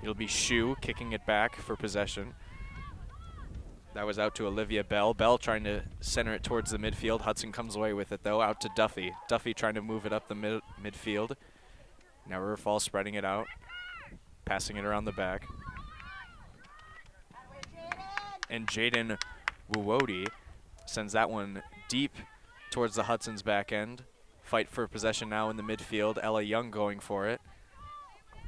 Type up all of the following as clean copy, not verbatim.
It'll be Shu kicking it back for possession. That was out to Olivia Bell. Bell trying to center it towards the midfield. Hudson comes away with it, though, out to Duffy. Duffy trying to move it up the midfield. Now River Falls spreading it out, passing it around the back. And Jaden Wuwodi sends that one deep towards the Hudson's back end. Fight for possession now in the midfield. Ella Young going for it.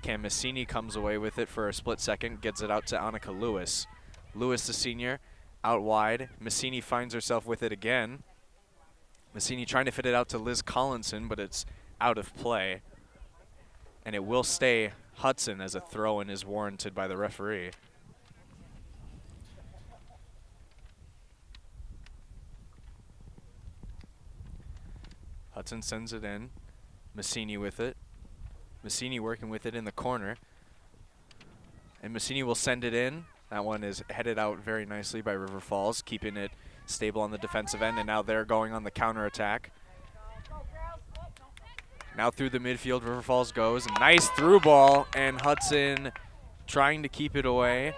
Cam Massini comes away with it for a split second, gets it out to Annika Lewis. Lewis, the senior, out wide. Massini finds herself with it again. Massini trying to fit it out to Liz Collinson, but it's out of play. And it will stay Hudson as a throw-in is warranted by the referee. Hudson sends it in. Massini with it. Massini working with it in the corner. And Massini will send it in. That one is headed out very nicely by River Falls, keeping it stable on the defensive end, and now they're going on the counterattack. Now through the midfield, River Falls goes. Nice through ball, and Hudson trying to keep it away.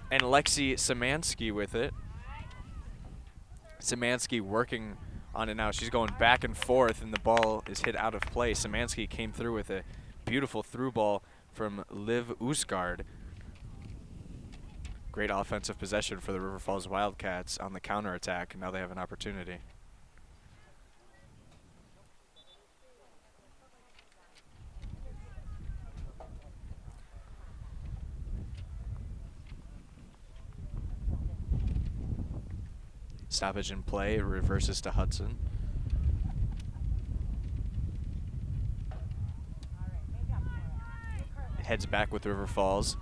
And Lexi Szymanski with it. Szymanski working on it now. She's going back and forth, and the ball is hit out of play. Szymanski came through with a beautiful through ball from Liv Usgard. Great offensive possession for the River Falls Wildcats on the counterattack. Now they have an opportunity. Stoppage in play, it reverses to Hudson. It heads back with River Falls.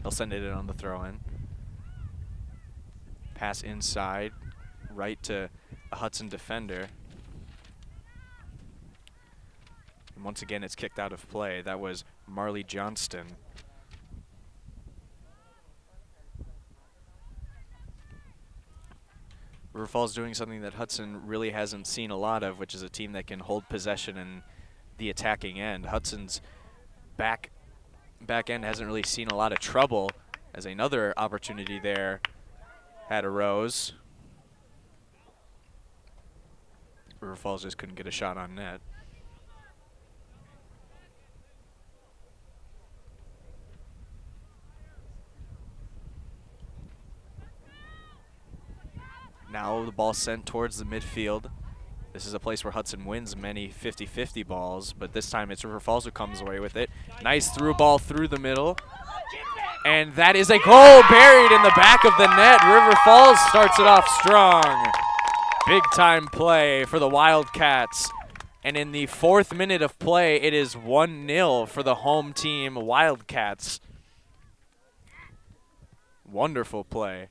They'll send it in on the throw-in. Pass inside, right to a Hudson defender. And once again, it's kicked out of play. That was Marley Johnston. River Falls doing something that Hudson really hasn't seen a lot of, which is a team that can hold possession in the attacking end. Hudson's back end hasn't really seen a lot of trouble, as another opportunity there had arose. River Falls just couldn't get a shot on net. Now the ball sent towards the midfield. This is a place where Hudson wins many 50-50 balls, but this time it's River Falls who comes away with it. Nice through ball through the middle. And that is a goal buried in the back of the net. River Falls starts it off strong. Big time play for the Wildcats. And in the 4th minute of play, it is 1-0 for the home team Wildcats. Wonderful play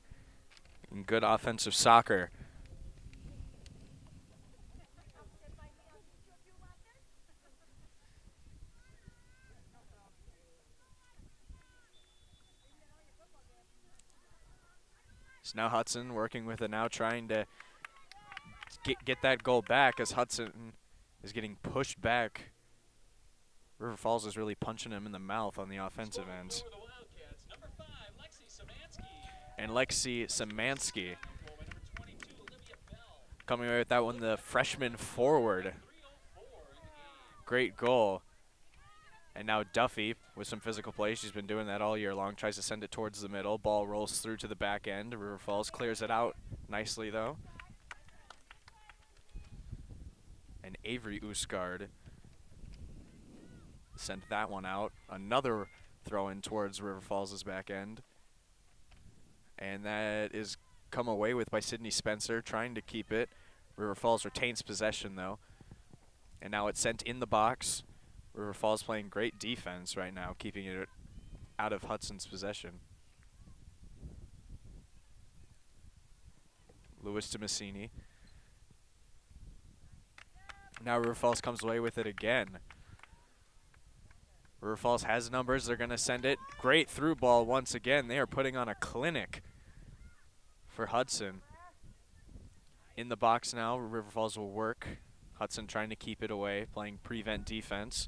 and good offensive soccer. So now Hudson working with it now, trying to get that goal back as Hudson is getting pushed back. River Falls is really punching him in the mouth on the offensive end. And Lexi Szymanski coming away with that one, the freshman forward. Great goal. And now Duffy with some physical play. She's been doing that all year long. Tries to send it towards the middle. Ball rolls through to the back end. River Falls clears it out nicely, though. And Avery Usgard sent that one out. Another throw-in towards River Falls' back end. And that is come away with by Sydney Spencer, trying to keep it. River Falls retains possession, though. And now it's sent in the box. River Falls playing great defense right now, keeping it out of Hudson's possession. Lewis to Massini. Now River Falls comes away with it again. River Falls has numbers. They're going to send it. Great through ball once again. They are putting on a clinic for Hudson. In the box now, River Falls will work. Hudson trying to keep it away, playing prevent defense.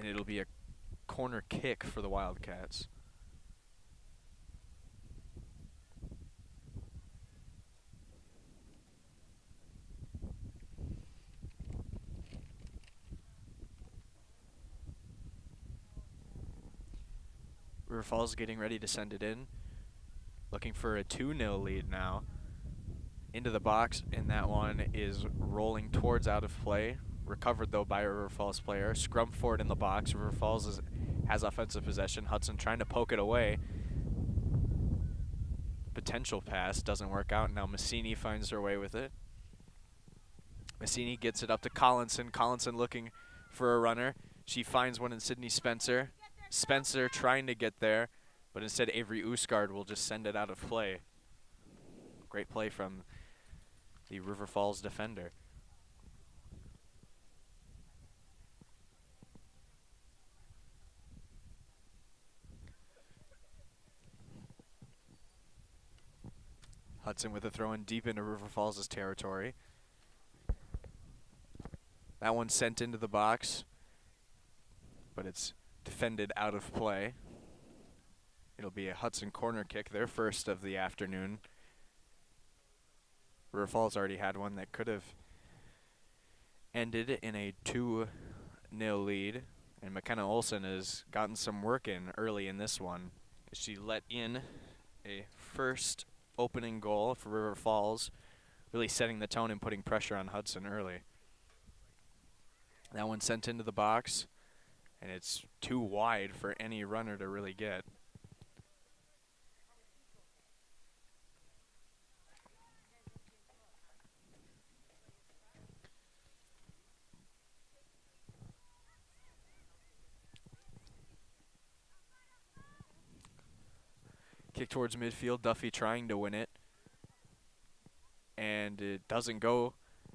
and it'll be a corner kick for the Wildcats. River Falls getting ready to send it in. Looking for a 2-0 lead now. Into the box, and that one is rolling towards out of play. Recovered, though, by a River Falls player. Scrum for it in the box. River Falls has offensive possession. Hudson trying to poke it away. Potential pass doesn't work out. Now Massini finds her way with it. Massini gets it up to Collinson. Collinson looking for a runner. She finds one in Sydney Spencer. Spencer trying to get there, but instead Avery Uskard will just send it out of play. Great play from the River Falls defender. Hudson with a throw in deep into River Falls' territory. That one sent into the box, but it's defended out of play. It'll be a Hudson corner kick, their first of the afternoon. River Falls already had one that could have ended in a 2-0 lead, and McKenna Olsen has gotten some work in early in this one. She let in a first opening goal for River Falls, really setting the tone and putting pressure on Hudson early. That one sent into the box, and it's too wide for any runner to really get. Kick towards midfield, Duffy trying to win it. And it doesn't go.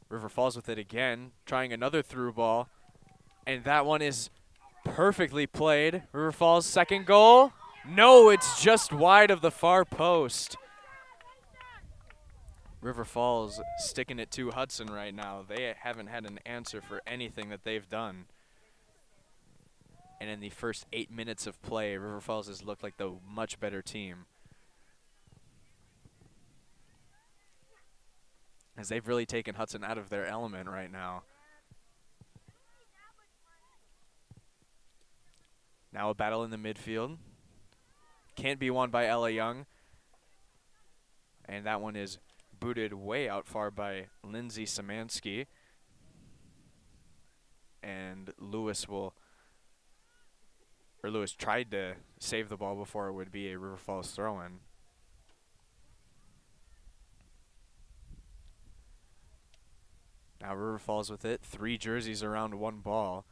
River Falls with it again, trying another through ball. And that one is perfectly played. River Falls' second goal. No, it's just wide of the far post. River Falls sticking it to Hudson right now. They haven't had an answer for anything that they've done. And in the first 8 minutes of play, River Falls has looked like the much better team, as they've really taken Hudson out of their element right now. Now a battle in the midfield. Can't be won by Ella Young. And that one is booted way out far by Lindsay Samansky. And Lewis tried to save the ball before it would be a River Falls throw-in. Now River Falls with it. 3 jerseys around 1 ball.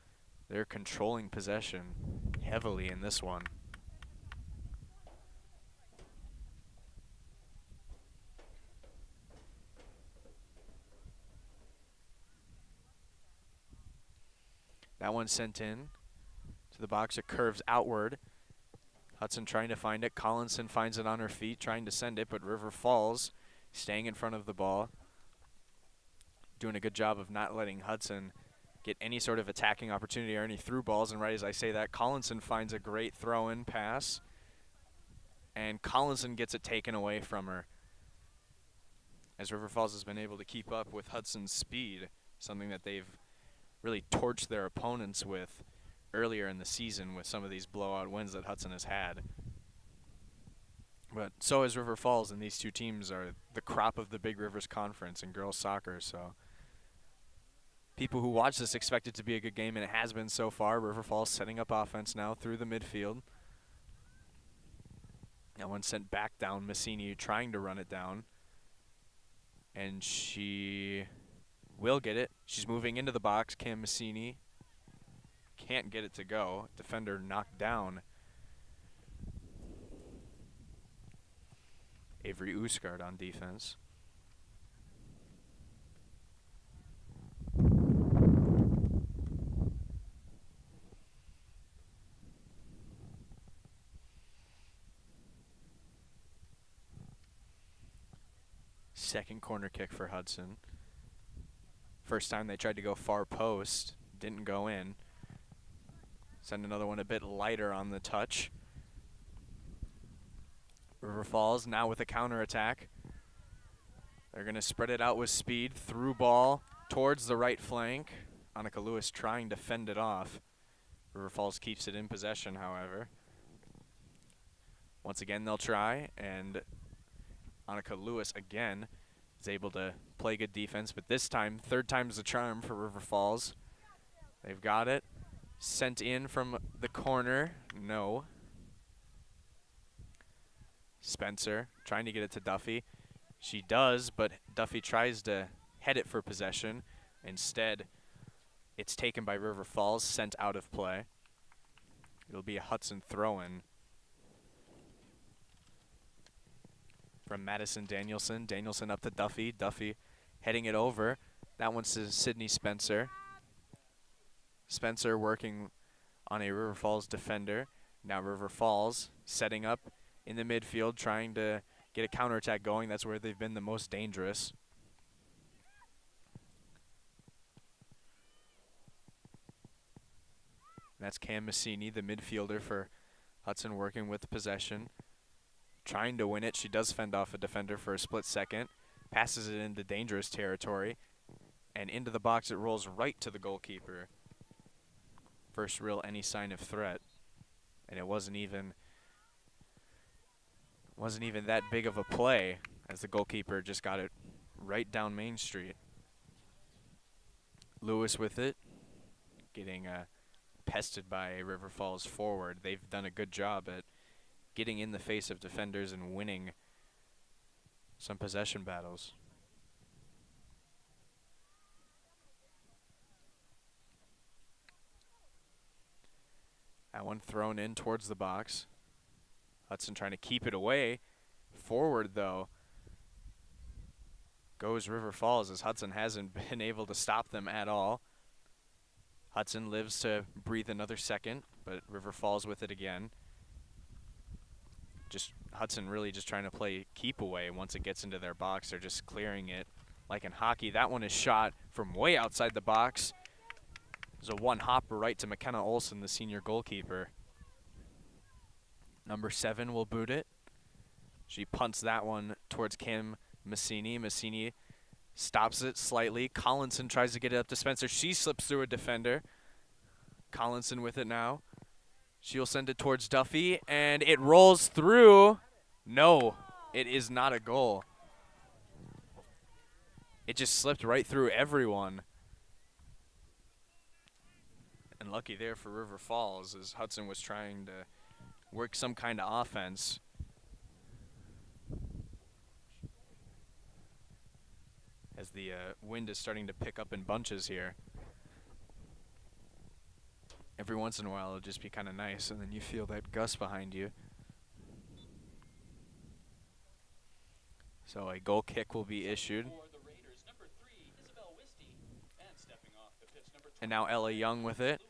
They're controlling possession heavily in this one. That one sent in to the box. It curves outward. Hudson trying to find it. Collinson finds it on her feet, trying to send it, but River Falls staying in front of the ball, doing a good job of not letting Hudson get any sort of attacking opportunity or any through balls. And right as I say that, Collinson finds a great throw-in pass, and Collinson gets it taken away from her, as River Falls has been able to keep up with Hudson's speed, something that they've really torched their opponents with earlier in the season with some of these blowout wins that Hudson has had. But so is River Falls, and these two teams are the crop of the Big Rivers Conference in girls soccer. So people who watch this expect it to be a good game, and it has been so far. River Falls setting up offense now through the midfield. That one sent back down. Massini trying to run it down, and she will get it. She's moving into the box. Cam Massini can't get it to go. Defender knocked down. Avery Uskard on defense. Second corner kick for Hudson. First time they tried to go far post, didn't go in. Send another one a bit lighter on the touch. River Falls now with a counterattack. They're going to spread it out with speed. Through ball towards the right flank. Annika Lewis trying to fend it off. River Falls keeps it in possession, however. Once again, they'll try, and Annika Lewis again is able to play good defense, but this time, third time's the charm for River Falls. They've got it. Sent in from the corner. No. Spencer trying to get it to Duffy. She does, but Duffy tries to head it for possession. Instead, it's taken by River Falls, sent out of play. It'll be a Hudson throw-in from Madison Danielson. Danielson up to Duffy. Duffy heading it over. That one's to Sydney Spencer. Spencer working on a River Falls defender. Now River Falls setting up in the midfield, trying to get a counterattack going. That's where they've been the most dangerous. That's Cam Massini, the midfielder for Hudson, working with possession. Trying to win it. She does fend off a defender for a split second. Passes it into dangerous territory. And into the box it rolls right to the goalkeeper. First real any sign of threat. And it wasn't even that big of a play, as the goalkeeper just got it right down Main Street. Lewis with it, getting pested by a River Falls forward. They've done a good job at getting in the face of defenders and winning some possession battles. That one thrown in towards the box. Hudson trying to keep it away. Forward, though, goes River Falls, as Hudson hasn't been able to stop them at all. Hudson lives to breathe another second, but River Falls with it again. Just Hudson really just trying to play keep away. Once it gets into their box, they're just clearing it like in hockey. That one is shot from way outside the box. There's a one-hopper right to McKenna Olsen, the senior goalkeeper. Number 7 will boot it. She punts that one towards Cam Massini. Massini stops it slightly. Collinson tries to get it up to Spencer. She slips through a defender. Collinson with it now. She'll send it towards Duffy, and it rolls through. No, it is not a goal. It just slipped right through everyone. And lucky there for River Falls, as Hudson was trying to work some kind of offense. As the wind is starting to pick up in bunches here. Every once in a while it'll just be kind of nice, and then you feel that gust behind you. So a goal kick will be issued. And now Ella Young with it.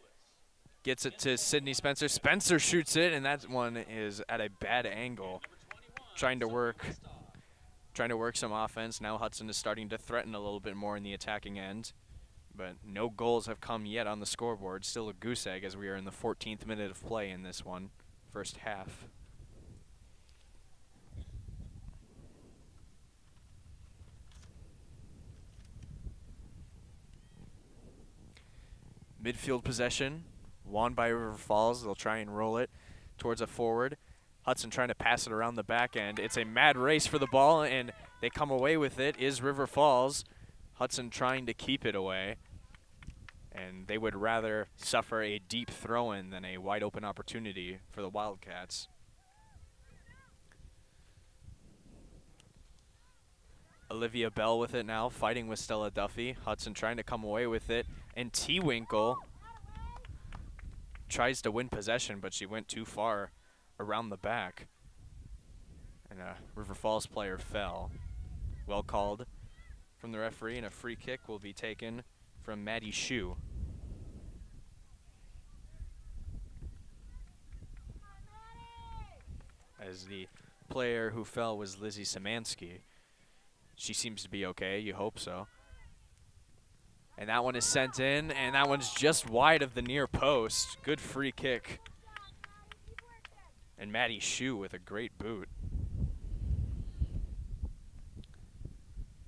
Gets it to Sydney Spencer. Spencer shoots it, and that one is at a bad angle. Trying to work some offense. Now Hudson is starting to threaten a little bit more in the attacking end. But no goals have come yet on the scoreboard. Still a goose egg as we are in the 14th minute of play in this one, first half. Midfield possession, won by River Falls. They'll try and roll it towards a forward. Hudson trying to pass it around the back end. It's a mad race for the ball, and they come away with it. Is River Falls. Hudson trying to keep it away. And they would rather suffer a deep throw-in than a wide-open opportunity for the Wildcats. Olivia Bell with it now, fighting with Stella Duffy. Hudson trying to come away with it. And T-Winkle tries to win possession, but she went too far around the back. And a River Falls player fell. Well called from the referee, and a free kick will be taken from Maddie Shue. As the player who fell was Lizzie Szymanski. She seems to be okay, you hope so. And that one is sent in, and that one's just wide of the near post. Good free kick. And Maddie Shue with a great boot.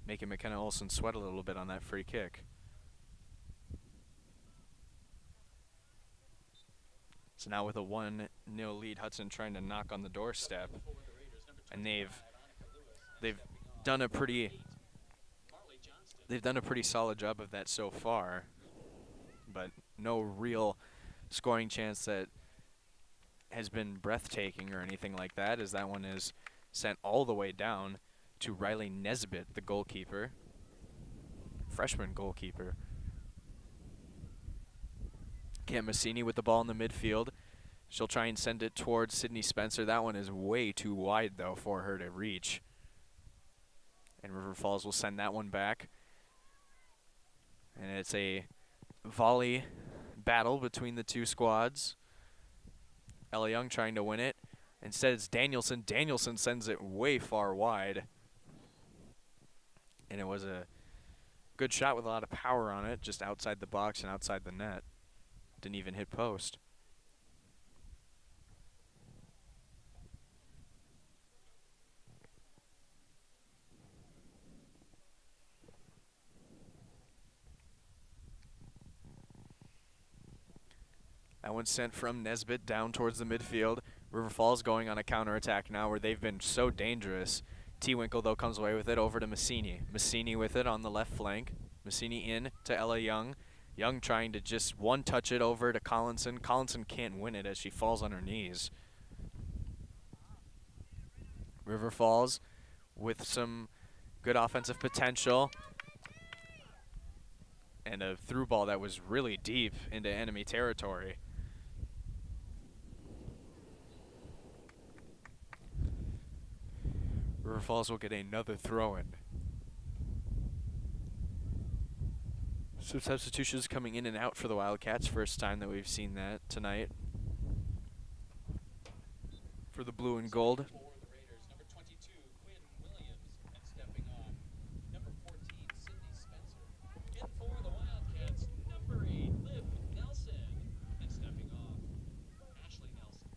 Making McKenna Olsen sweat a little bit on that free kick. So now with a 1-0 lead, Hudson trying to knock on the doorstep. And they've done a pretty solid job of that so far. But no real scoring chance that has been breathtaking or anything like that, as that one is sent all the way down to Riley Nesbitt, the goalkeeper, freshman goalkeeper. Cam Massini with the ball in the midfield. She'll try and send it towards Sydney Spencer. That one is way too wide, though, for her to reach. And River Falls will send that one back. And it's a volley battle between the two squads. Ella Young trying to win it. Instead, it's Danielson. Danielson sends it way far wide. And it was a good shot with a lot of power on it, just outside the box and outside the net. Didn't even hit post. That one's sent from Nesbitt down towards the midfield. River Falls going on a counterattack now where they've been so dangerous. T-Winkle, though, comes away with it over to Massini. Massini with it on the left flank. Massini in to Ella Young. Young trying to just one-touch it over to Collinson. Collinson can't win it as she falls on her knees. River Falls with some good offensive potential. And a through ball that was really deep into enemy territory. River Falls will get another throw-in. So substitutions coming in and out for the Wildcats. First time that we've seen that tonight for the blue and gold. Number 22, Quinn Williams, and stepping off, number 14, Sydney Spencer. In for the Wildcats, number 8, Liv Nelson, and stepping off, Ashley Nelson.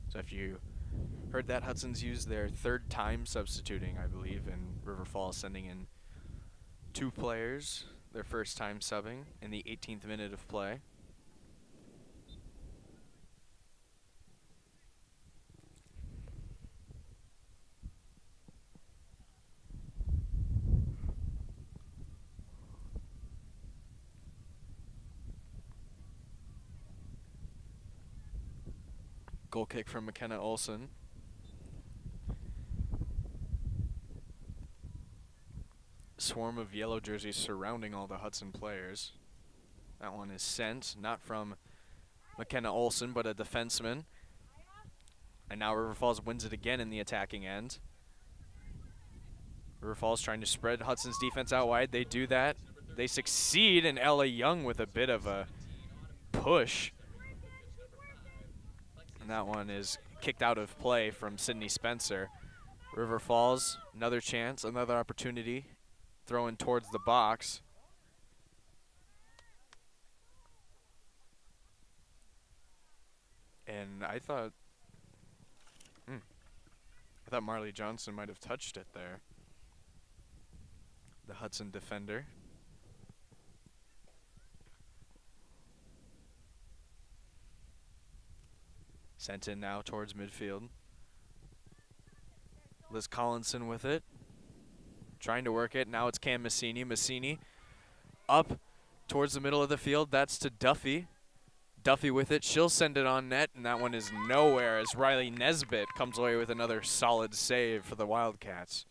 So if you heard that, Hudson's used their third time substituting, I believe, and River Falls sending in 2 players, their first time subbing in the 18th minute of play. Goal kick from McKenna Olsen. Swarm of yellow jerseys surrounding all the Hudson players. That one is sent, not from McKenna Olsen, but a defenseman. And now River Falls wins it again in the attacking end. River Falls trying to spread Hudson's defense out wide. They do that. They succeed, and Ella Young with a bit of a push. And that one is kicked out of play from Sydney Spencer. River Falls, another chance, another opportunity. Throwing towards the box. And I thought Marley Johnson might have touched it there. The Hudson defender. Sent in now towards midfield. Liz Collinson with it. Trying to work it. Now it's Cam Massini. Massini up towards the middle of the field. That's to Duffy. Duffy with it. She'll send it on net, and that one is nowhere as Riley Nesbitt comes away with another solid save for the Wildcats.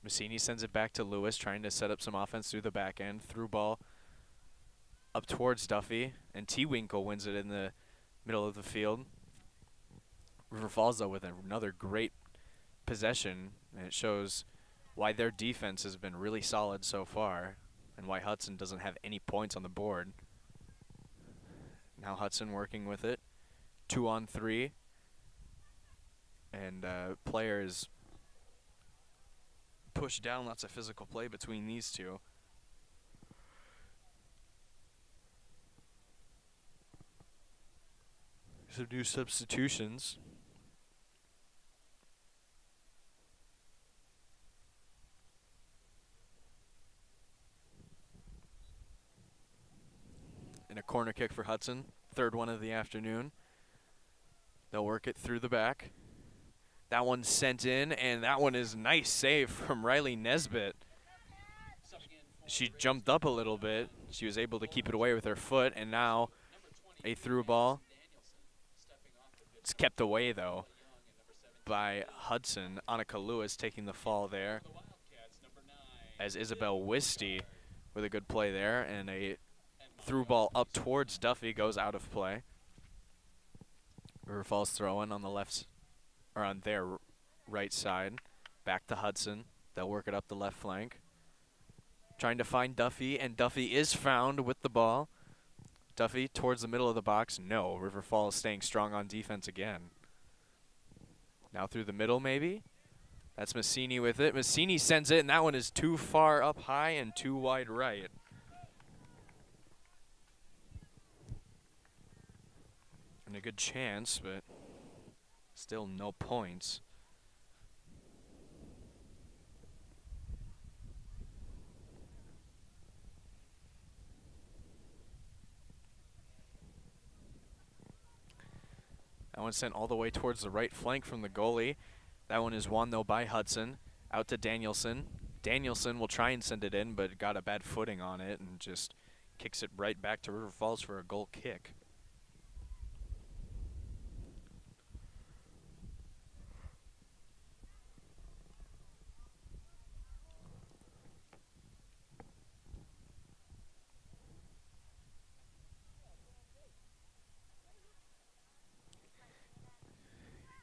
Massini sends it back to Lewis, trying to set up some offense through the back end. Through ball up towards Duffy, and T-Winkle wins it in the middle of the field. River Falls, though, with another great possession, and it shows why their defense has been really solid so far and why Hudson doesn't have any points on the board. Now Hudson working with it. 2-on-3. And players push down, lots of physical play between these two. Some new substitutions. And a corner kick for Hudson. Third one of the afternoon. They'll work it through the back. That one's sent in, and that one is nice save from Riley Nesbitt. She jumped up a little bit. She was able to keep it away with her foot, and now a through ball. It's kept away, though, by Hudson. Annika Lewis taking the fall there, as Isabel Wisty with a good play there, and a through ball up towards Duffy goes out of play. River Falls throwing on the left, or on their right side. Back to Hudson. They'll work it up the left flank. Trying to find Duffy, and Duffy is found with the ball. Duffy towards the middle of the box. No, River Falls staying strong on defense again. Now through the middle, maybe. That's Massini with it. Massini sends it, and that one is too far up high and too wide right. And a good chance, but still no points. That one sent all the way towards the right flank from the goalie. That one is won, though, by Hudson. Out to Danielson. Danielson will try and send it in, but got a bad footing on it and just kicks it right back to River Falls for a goal kick.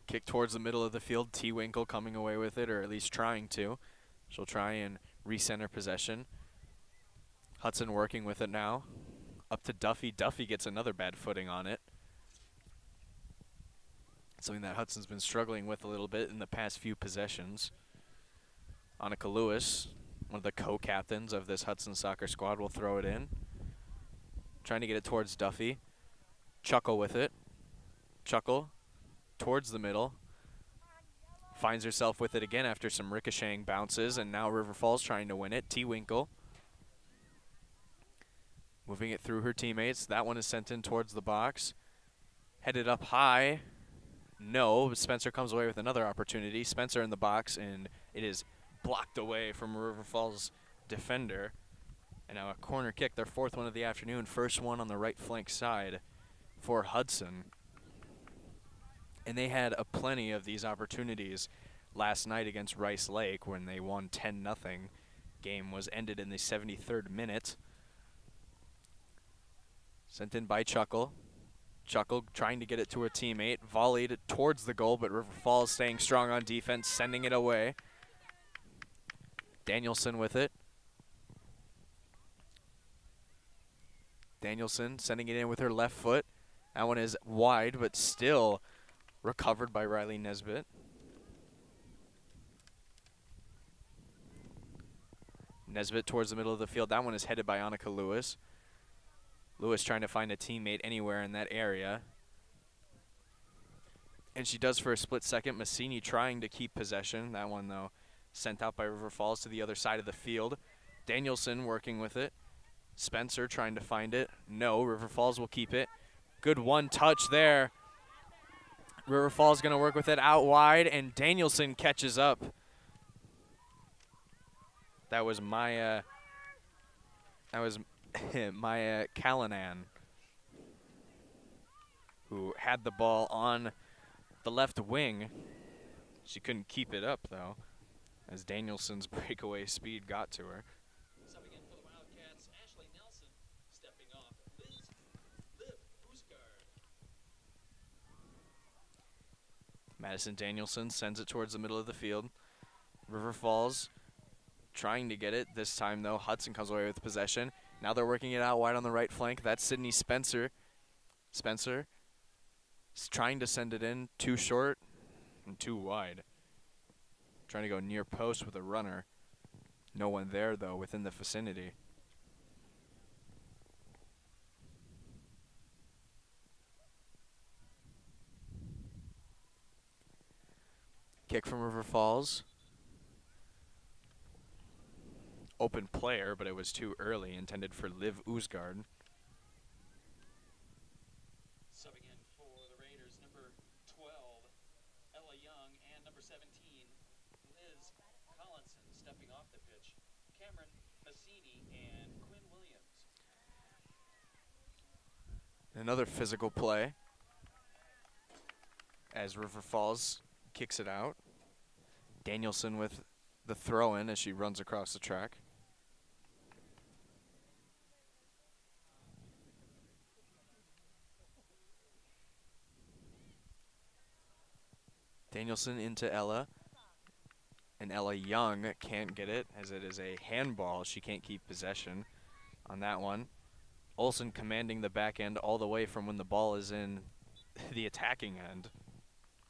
Kick towards the middle of the field. T. Winkle coming away with it, or at least trying to. She'll try and recenter possession. Hudson working with it now. Up to Duffy. Duffy gets another bad footing on it. Something that Hudson's been struggling with a little bit in the past few possessions. Annika Lewis, one of the co-captains of this Hudson soccer squad, will throw it in. Trying to get it towards Duffy. Chuckle with it. Chuckle towards the middle. Finds herself with it again after some ricocheting bounces, and now River Falls trying to win it. T. Winkle moving it through her teammates. That one is sent in towards the box. Headed up high. No, Spencer comes away with another opportunity. Spencer in the box, and it is blocked away from a River Falls defender. And now a corner kick, their fourth one of the afternoon. First one on the right flank side for Hudson. And they had a plenty of these opportunities last night against Rice Lake when they won 10-0. Game was ended in the 73rd minute. Sent in by Chuckle. Chuckle trying to get it to a teammate. Volleyed towards the goal, but River Falls staying strong on defense, sending it away. Danielson with it. Danielson sending it in with her left foot. That one is wide, but still recovered by Riley Nesbitt. Nesbitt towards the middle of the field. That one is headed by Annika Lewis. Lewis trying to find a teammate anywhere in that area. And she does for a split second. Massini trying to keep possession. That one, though, sent out by River Falls to the other side of the field. Danielson working with it. Spencer trying to find it. No, River Falls will keep it. Good one touch there. River Falls going to work with it out wide, and Danielson catches up. That was Maya Callanan, who had the ball on the left wing. She couldn't keep it up, though, as Danielson's breakaway speed got to her. Subbing in for the Wildcats, Ashley Nelson. Stepping off, Liv Buskard. Madison Danielson sends it towards the middle of the field. River Falls trying to get it. This time, though, Hudson comes away with possession. Now they're working it out wide on the right flank. That's Sydney Spencer Spencer is trying to send it in, too short and too wide. Trying to go near post with a runner. No one there, though, within the vicinity. Kick from River Falls. Open player, but it was too early, intended for Liv Uzgard. Subbing in for the Raiders, number 12, Ella Young, and number 17, Liz Collinson. Stepping off the pitch, Cameron Massini and Quinn Williams. Another physical play as River Falls kicks it out. Danielson with the throw-in as she runs across the track. Danielson into Ella. And Ella Young can't get it as it is a handball. She can't keep possession on that one. Olsen commanding the back end all the way from when the ball is in the attacking end.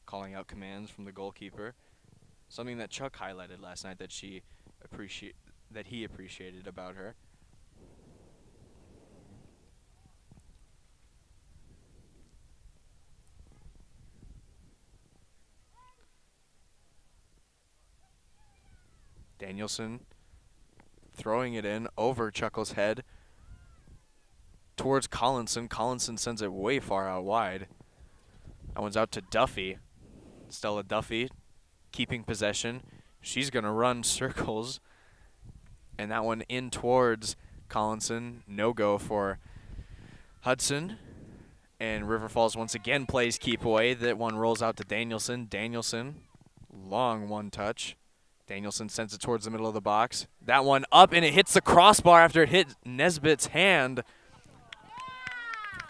Calling out commands from the goalkeeper. Something that Chuck highlighted last night that he appreciated about her. Danielson throwing it in over Chuckle's head towards Collinson. Collinson sends it way far out wide. That one's out to Duffy. Stella Duffy keeping possession. She's going to run circles. And that one in towards Collinson. No go for Hudson. And River Falls once again plays keep away. That one rolls out to Danielson. Danielson, long one touch. Danielson sends it towards the middle of the box. That one up, and it hits the crossbar after it hit Nesbitt's hand.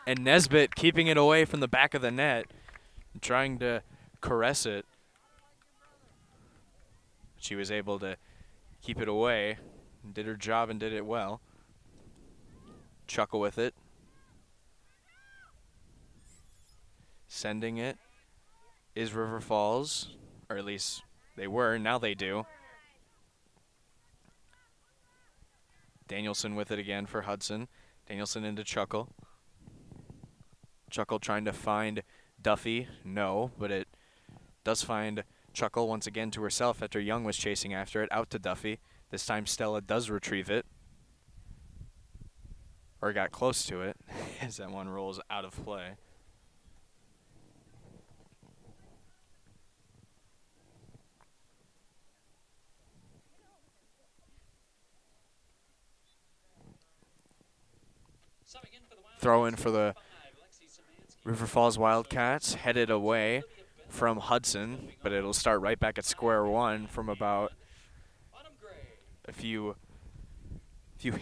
And Nesbitt keeping it away from the back of the net, trying to caress it. She was able to keep it away, did her job and did it well. Chuckle with it. Sending it is River Falls, or at least they were, now they do. Danielson with it again for Hudson. Danielson into Chuckle. Chuckle trying to find Duffy. No, but it does find Chuckle once again to herself after Young was chasing after it. Out to Duffy. This time Stella does retrieve it. Or got close to it as that one rolls out of play. Throw in for the River Falls Wildcats, headed away from Hudson, but it'll start right back at square one from about a few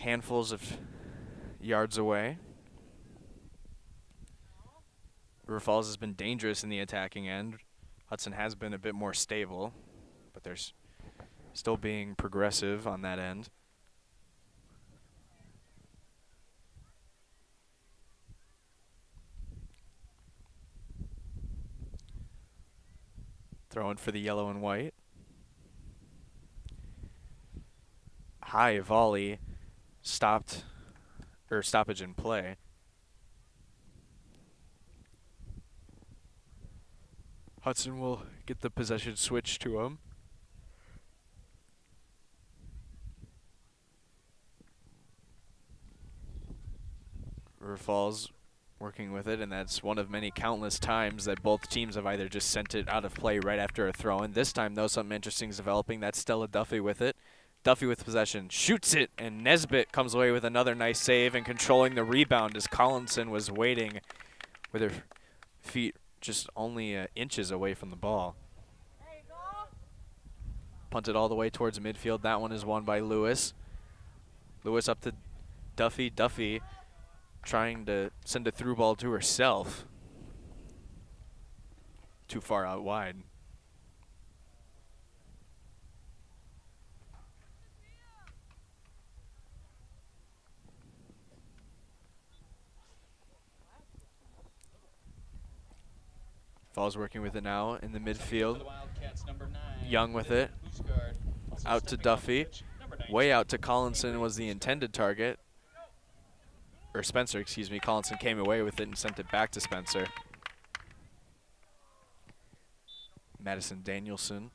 handfuls of yards away. River Falls has been dangerous in the attacking end. Hudson has been a bit more stable, but they're still being progressive on that end. Throwing for the yellow and white. High volley, stoppage in play. Hudson will get the possession switch to him. River Falls working with it, and that's one of many countless times that both teams have either just sent it out of play right after a throw-in. This time, though, something interesting is developing. That's Stella Duffy with it. Duffy with possession, shoots it, and Nesbitt comes away with another nice save and controlling the rebound as Collinson was waiting with her feet just only inches away from the ball. Punted all the way towards midfield. That one is won by Lewis. Lewis up to Duffy. Duffy trying to send a through ball to herself. Too far out wide. Falls working with it now in the For midfield. the Wildcats, number 9. Young with it. Husgaard. Also Out to stepping off the Duffy. pitch, number 19. Way out to Collinson was the intended target. Or Spencer, excuse me. Collinson came away with it and sent it back to Spencer. Madison Danielson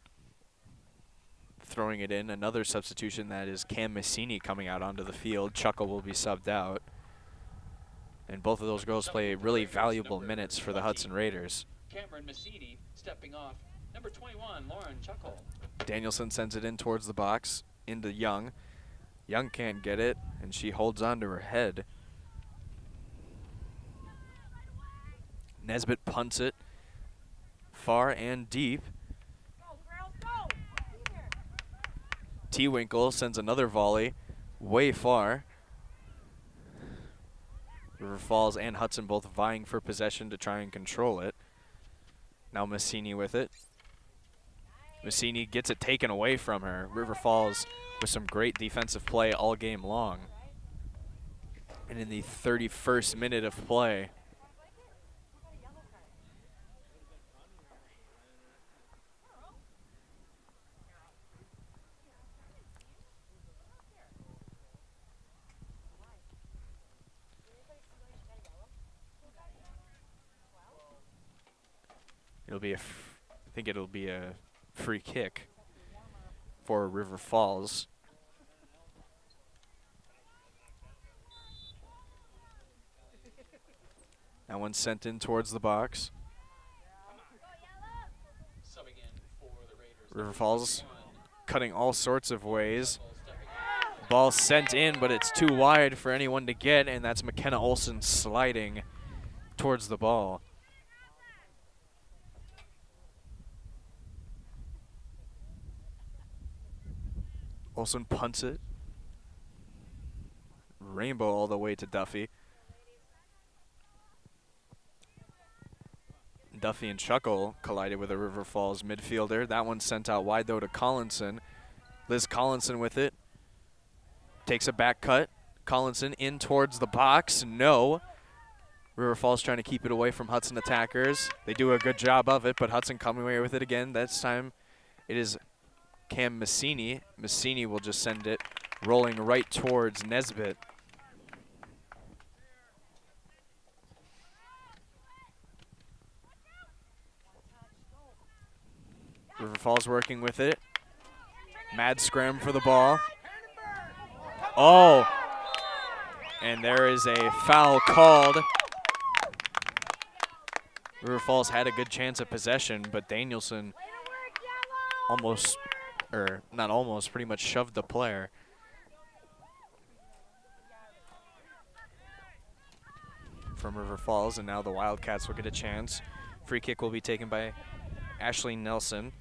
throwing it in. Another substitution, that is Cam Massini coming out onto the field. Chuckle will be subbed out. And both of those girls play really valuable minutes for the Hudson Raiders. Cameron Massini stepping off. Number 21, Lauren Chuckle. Danielson sends it in towards the box, into Young. Young can't get it, and she holds on to her head. Nesbitt punts it far and deep. T-Winkle sends another volley way far. River Falls and Hudson both vying for possession to try and control it. Now Massini with it. Massini gets it taken away from her. River Falls with some great defensive play all game long. And in the 31st minute of play, I think it'll be a free kick for River Falls. That one's sent in towards the box. Subbing in for the Raiders. River Falls cutting all sorts of ways. Ball sent in, but it's too wide for anyone to get, and that's McKenna Olson sliding towards the ball. Olson punts it. Rainbow all the way to Duffy. Duffy and Chuckle collided with a River Falls midfielder. That one's sent out wide, though, to Collinson. Liz Collinson with it. Takes a back cut. Collinson in towards the box. No. River Falls trying to keep it away from Hudson attackers. They do a good job of it, but Hudson coming away with it again. This time it is Cam Massini. Massini will just send it rolling right towards Nesbitt. River Falls working with it. Mad scram for the ball. Oh, and there is a foul called. River Falls had a good chance of possession, but Danielson almost, or not almost, pretty much shoved the player. From River Falls, and now the Wildcats will get a chance. Free kick will be taken by Ashley Nelson.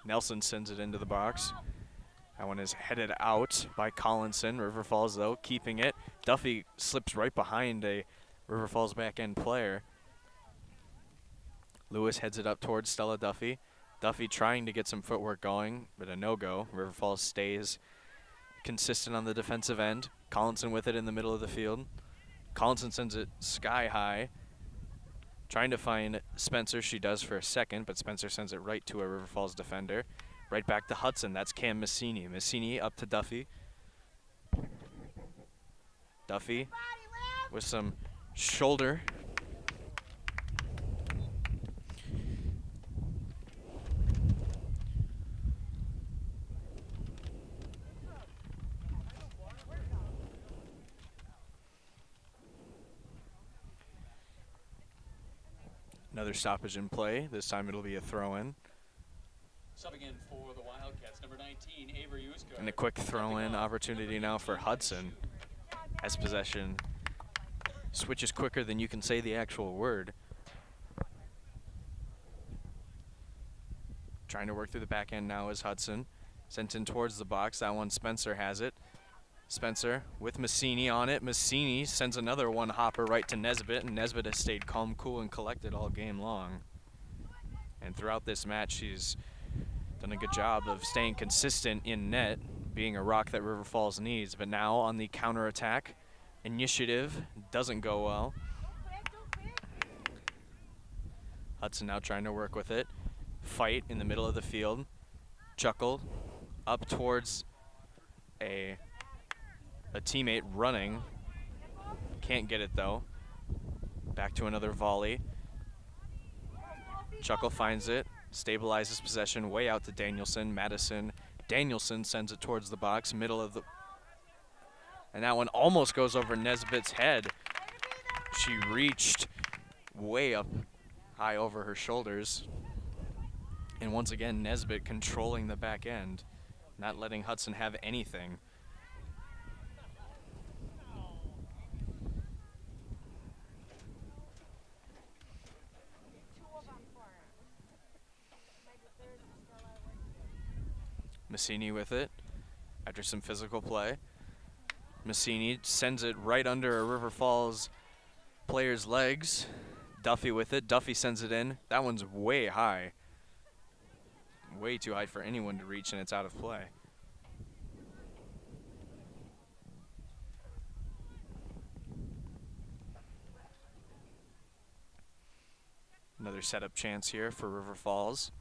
Nelson sends it into the box. That one is headed out by Collinson. River Falls, though, keeping it. Duffy slips right behind a River Falls back end player. Lewis heads it up towards Stella Duffy. Duffy trying to get some footwork going, but a no-go. River Falls stays consistent on the defensive end. Collinson with it in the middle of the field. Collinson sends it sky high. Trying to find Spencer. She does for a second, but Spencer sends it right to a River Falls defender. Right back to Hudson. That's Cam Massini. Massini up to Duffy. Duffy with some shoulder. Another stoppage in play. This time it'll be a throw-in. Subbing in for the Wildcats, number 19, Avery Husgaard. And a quick throw-in opportunity now for Hudson, as possession switches quicker than you can say the actual word. Trying to work through the back end now is Hudson. Sent in towards the box. That one, Spencer has it. Spencer with Massini on it. Massini sends another one hopper right to Nesbitt, and Nesbitt has stayed calm, cool, and collected all game long. And throughout this match, she's done a good job of staying consistent in net, being a rock that River Falls needs. But now on the counterattack, initiative doesn't go well. Hudson now trying to work with it. Fight in the middle of the field. Chuckle up towards a teammate running. Can't get it though. Back to another volley. Chuckle finds it, stabilizes possession way out to Danielson. Madison. Danielson sends it towards the box, middle of the... And that one almost goes over Nesbitt's head. She reached way up high over her shoulders. And once again, Nesbitt controlling the back end, not letting Hudson have anything. Massini with it after some physical play. Massini sends it right under a River Falls player's legs. Duffy with it. Duffy sends it in. That one's way high. Way too high for anyone to reach, and it's out of play. Another setup chance here for River Falls.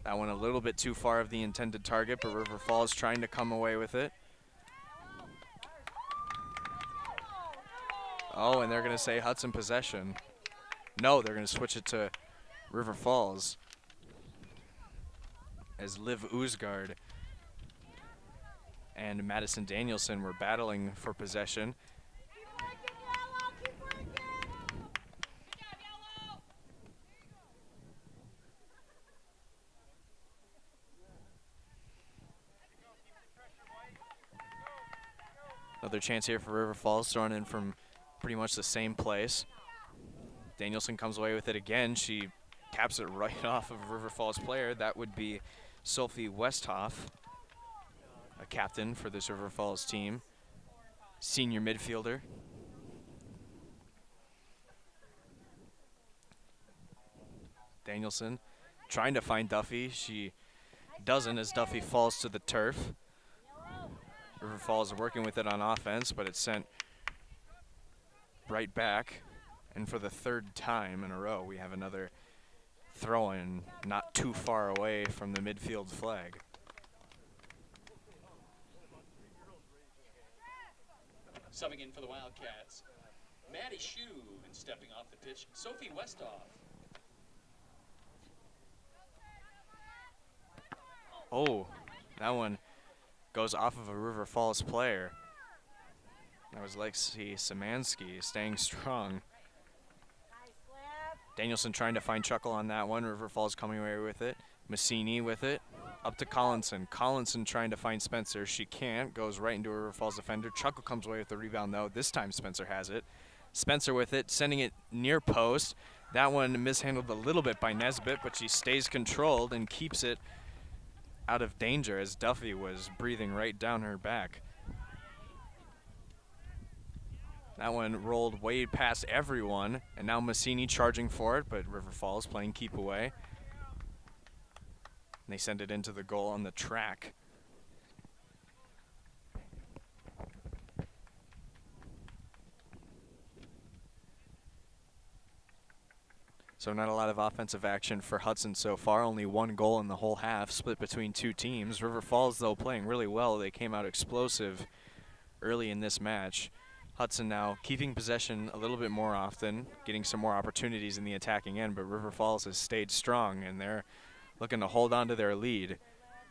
That one a little bit too far of the intended target, but River Falls trying to come away with it. Oh, and they're going to say Hudson possession. No, they're going to switch it to River Falls, as Liv Oosgaard and Madison Danielson were battling for possession. Another chance here for River Falls, thrown in from pretty much the same place. Danielson comes away with it again. She taps it right off of a River Falls player. That would be Sophie Westhoff, a captain for this River Falls team, senior midfielder. Danielson trying to find Duffy. She doesn't, as Duffy falls to the turf. River Falls working with it on offense, but it's sent right back. And for the third time in a row, we have another throw-in not too far away from the midfield flag. Subbing in for the Wildcats, Maddie Shue, and stepping off the pitch, Sophie Westhoff. Oh, that one goes off of a River Falls player. That was Lexi Szymanski staying strong. Danielson trying to find Chuckle on that one. River Falls coming away with it. Massini with it. Up to Collinson. Collinson trying to find Spencer. She can't. Goes right into a River Falls defender. Chuckle comes away with the rebound though. This time Spencer has it. Spencer with it, sending it near post. That one mishandled a little bit by Nesbitt, but she stays controlled and keeps it out of danger as Duffy was breathing right down her back. That one rolled way past everyone, and now Massini charging for it, but River Falls playing keep away. And they send it into the goal on the track. So not a lot of offensive action for Hudson so far. Only one goal in the whole half, split between two teams. River Falls, though, playing really well. They came out explosive early in this match. Hudson now keeping possession a little bit more often, getting some more opportunities in the attacking end, but River Falls has stayed strong, and they're looking to hold on to their lead.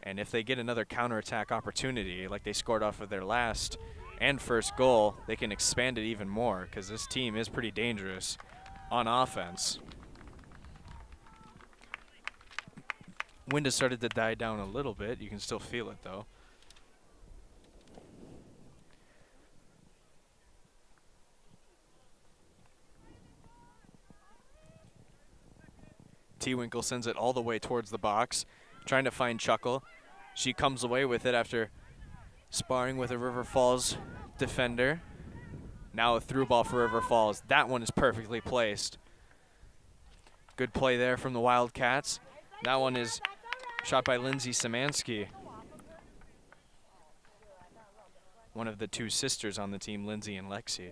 And if they get another counterattack opportunity, like they scored off of their last and first goal, they can expand it even more, because this team is pretty dangerous on offense. Wind has started to die down a little bit. You can still feel it, though. T-Winkle sends it all the way towards the box, trying to find Chuckle. She comes away with it after sparring with a River Falls defender. Now a through ball for River Falls. That one is perfectly placed. Good play there from the Wildcats. That one is shot by Lindsay Szymanski. one of the two sisters on the team, Lindsay and Lexi.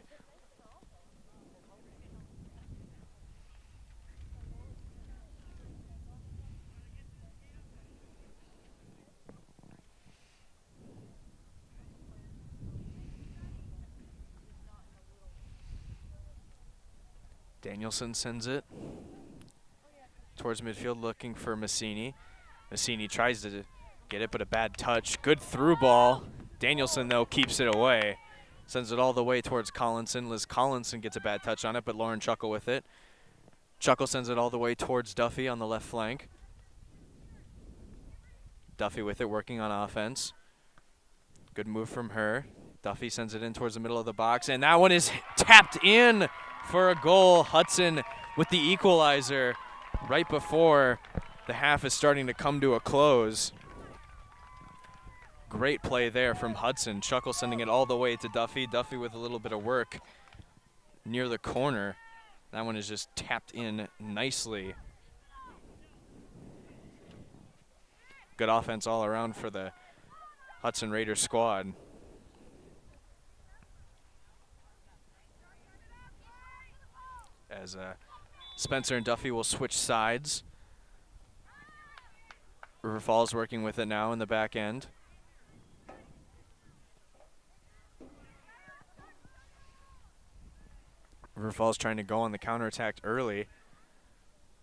Danielson sends it towards midfield looking for Massini. Massini tries to get it, but a bad touch. Good through ball. Danielson, though, keeps it away. Sends it all the way towards Collinson. Liz Collinson gets a bad touch on it, but Lauren Chuckle with it. Chuckle sends it all the way towards Duffy on the left flank. Duffy with it, working on offense. Good move from her. Duffy sends it in towards the middle of the box, and that one is tapped in for a goal. Hudson with the equalizer right before the half is starting to come to a close. Great play there from Hudson. Chuckle sending it all the way to Duffy. Duffy with a little bit of work near the corner. That one is just tapped in nicely. Good offense all around for the Hudson Raiders squad. As Spencer and Duffy will switch sides. River Falls working with it now in the back end. River Falls trying to go on the counterattack early.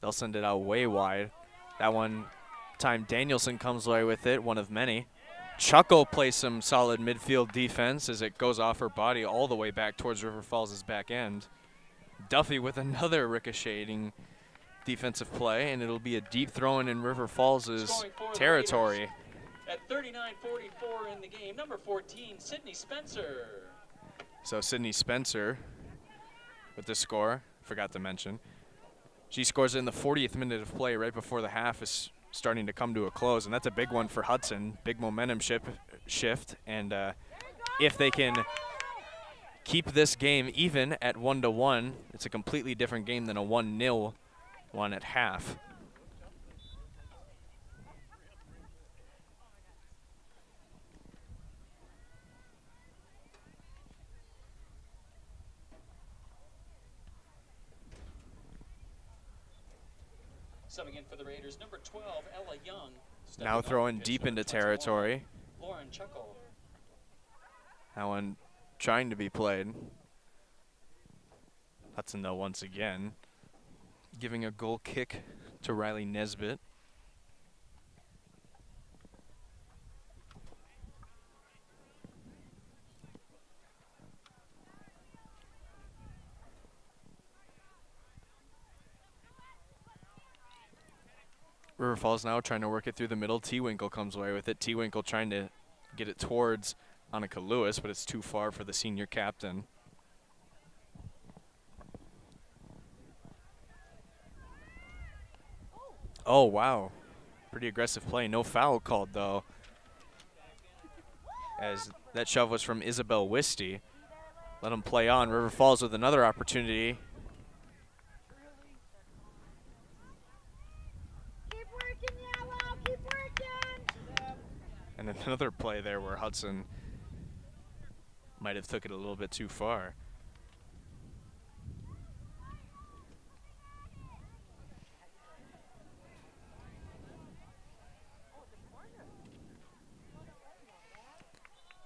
They'll send it out way wide. That one time Danielson comes away with it, one of many. Chuckle plays some solid midfield defense as it goes off her body all the way back towards River Falls' back end. Duffy with another ricocheting defensive play, and it'll be a deep throw in River Falls' territory. At 39:44 in the game, number 14, Sydney Spencer. So Sydney Spencer with the score, forgot to mention. She scores in the 40th minute of play right before the half is starting to come to a close, and that's a big one for Hudson. Big momentum shift, and if they can keep this game even at 1-1, it's a completely different game than a 1-0 one at half. Subbing in for the Raiders, number 12, Ella Young. Now throwing deep into territory. Lauren Chuckle. That one trying to be played. Hudson, though, once again, giving a goal kick to Riley Nesbitt. River Falls now trying to work it through the middle. T-Winkle comes away with it. T-Winkle trying to get it towards Annika Lewis, but it's too far for the senior captain. Oh, wow. Pretty aggressive play. No foul called, though, as that shove was from Isabel Wisty. Let him play on. River Falls with another opportunity. Keep working, Yellow. Keep working. And another play there where Hudson might have took it a little bit too far.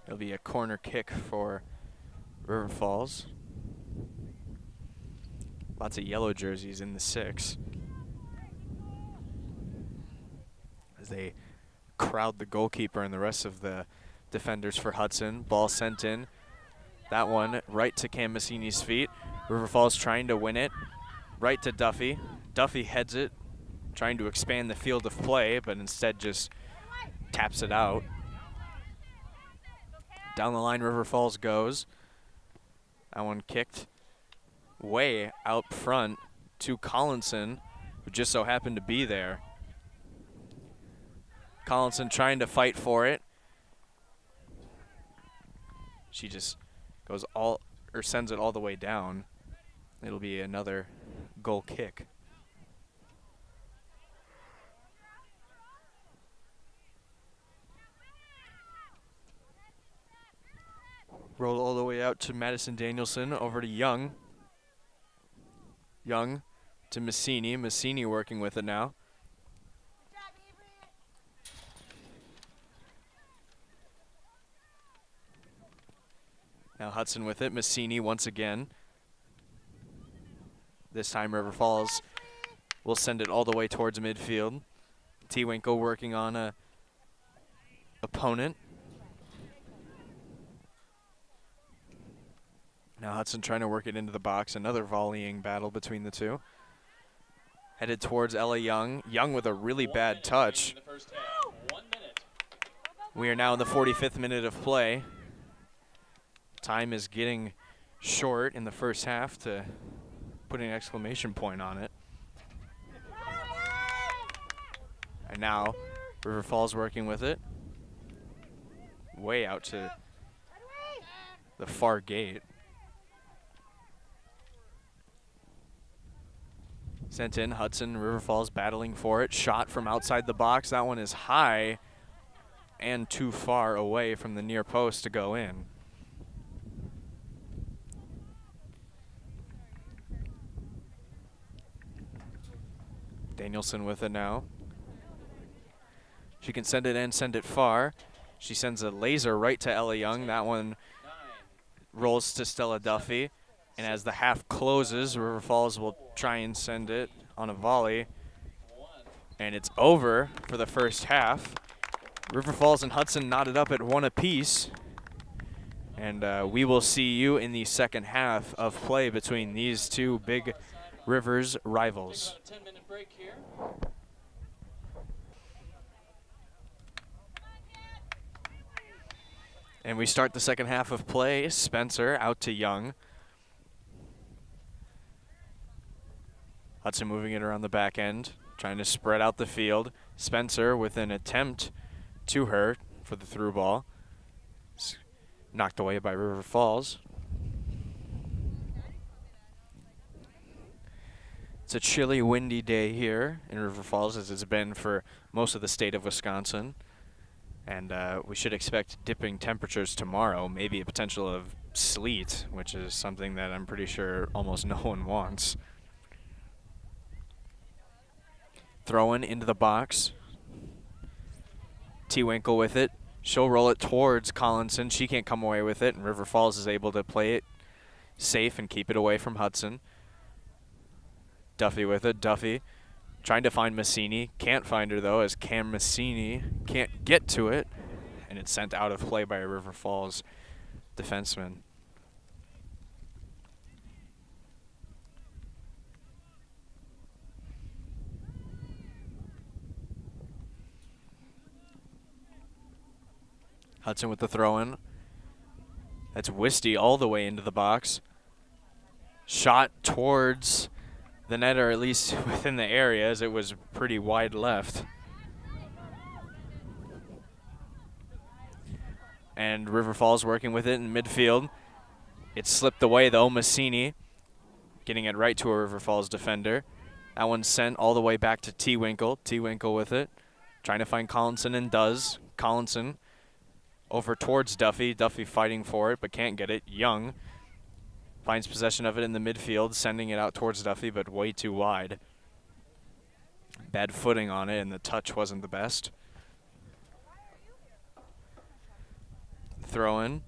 It'll be a corner kick for River Falls. Lots of yellow jerseys in the 6. As they crowd the goalkeeper and the rest of the defenders for Hudson. Ball sent in. That one right to Cam Massini's feet. River Falls trying to win it. Right to Duffy. Duffy heads it, trying to expand the field of play, but instead just taps it out. Down the line, River Falls goes. That one kicked way out front to Collinson, who just so happened to be there. Collinson trying to fight for it. She just goes sends it all the way down. It'll be another goal kick. Roll all the way out to Madison Danielson, over to Young. Young to Massini. Massini working with it now. Good job, Avery. Now Hudson with it. Massini once again. This time River Falls will send it all the way towards midfield. T. Winkle working on a opponent. Now Hudson trying to work it into the box. Another volleying battle between the two. Headed towards Ella Young. Young with a really bad touch. In the first half, 1 minute. We are now in the 45th minute of play. Time is getting short in the first half to put an exclamation point on it. And now River Falls working with it. Way out to the far gate. Sent in, Hudson, River Falls battling for it. Shot from outside the box. That one is high and too far away from the near post to go in. Danielson with it now. She can send it in, send it far. She sends a laser right to Ella Young. That one rolls to Stella Duffy. And as the half closes, River Falls will try and send it on a volley. And it's over for the first half. River Falls and Hudson knotted up at 1 apiece. And we will see you in the second half of play between these two big Rivers rivals. About a 10-minute break here. And we start the second half of play. Spencer out to Young. Hudson moving it around the back end, trying to spread out the field. Spencer with an attempt to her for the through ball. Knocked away by River Falls. It's a chilly, windy day here in River Falls, as it's been for most of the state of Wisconsin. And we should expect dipping temperatures tomorrow, maybe a potential of sleet, which is something that I'm pretty sure almost no one wants. Throwing into the box. T. Winkle with it. She'll roll it towards Collinson. She can't come away with it, and River Falls is able to play it safe and keep it away from Hudson. Duffy with it. Duffy trying to find Massini. Can't find her, though, as Cam Massini can't get to it, and it's sent out of play by a River Falls defenseman. Hudson with the throw-in. That's Wisty all the way into the box. Shot towards the net, or at least within the area, as it was pretty wide left. And River Falls working with it in midfield. It slipped away, though. Massini getting it right to a River Falls defender. That one's sent all the way back to T. Winkle. T. Winkle with it. Trying to find Collinson, and does. Collinson over towards Duffy. Duffy fighting for it, but can't get it. Young finds possession of it in the midfield, sending it out towards Duffy, but way too wide. Bad footing on it, and the touch wasn't the best. Throw in.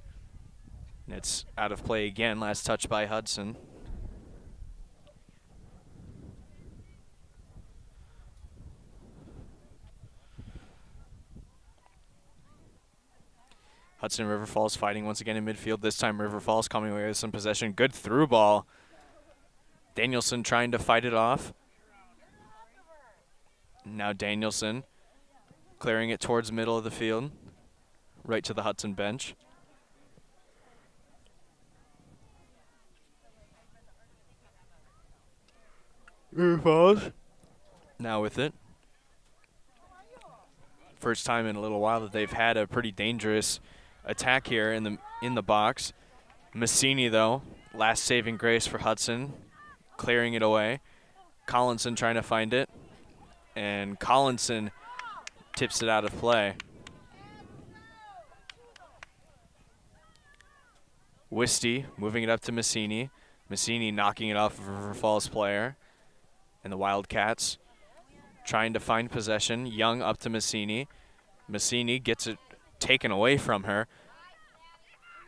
It's out of play again. Last touch by Hudson. Hudson River Falls fighting once again in midfield. This time River Falls coming away with some possession. Good through ball. Danielson trying to fight it off. Now Danielson clearing it towards middle of the field. Right to the Hudson bench. River Falls now with it. First time in a little while that they've had a pretty dangerous attack here in the box. Massini, though, last saving grace for Hudson, clearing it away. Collinson trying to find it, and Collinson tips it out of play. Wisty moving it up to Massini. Massini knocking it off of River Falls player. And the Wildcats trying to find possession. Young up to Massini. Massini gets it taken away from her.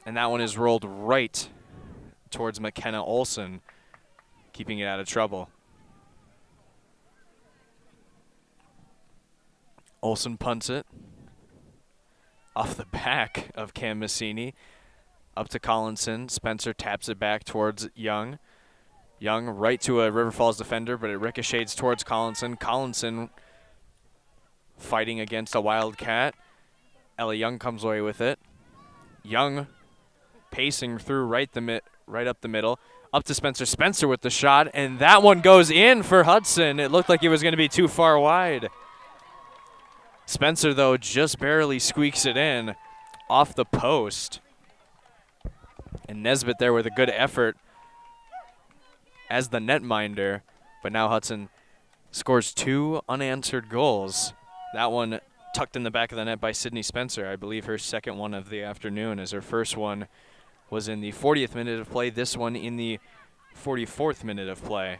And that one is rolled right towards McKenna Olson, keeping it out of trouble. Olson punts it off the back of Cam Massini. Up to Collinson. Spencer taps it back towards Young. Young right to a River Falls defender, but it ricochets towards Collinson. Collinson fighting against a Wildcat. Ella Young comes away with it. Young pacing through right up the middle. Up to Spencer. Spencer with the shot, and that one goes in for Hudson. It looked like it was going to be too far wide. Spencer, though, just barely squeaks it in off the post. And Nesbitt there with a good effort as the netminder. But now Hudson scores 2 unanswered goals. That one tucked in the back of the net by Sydney Spencer. I believe her second one of the afternoon, as her first one was in the 40th minute of play. This one in the 44th minute of play.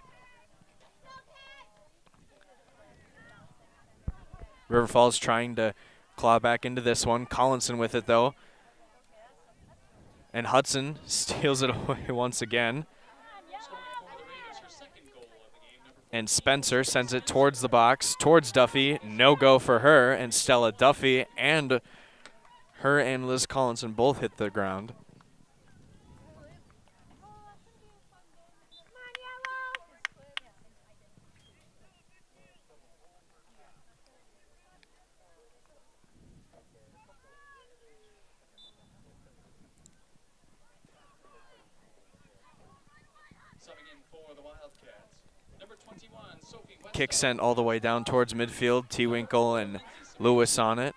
River Falls trying to claw back into this one. Collinson with it, though. And Hudson steals it away once again. And Spencer sends it towards the box, towards Duffy. No go for her. And Stella Duffy and her and Liz Collinson both hit the ground. Kick sent all the way down towards midfield. T-Winkle and Lewis on it.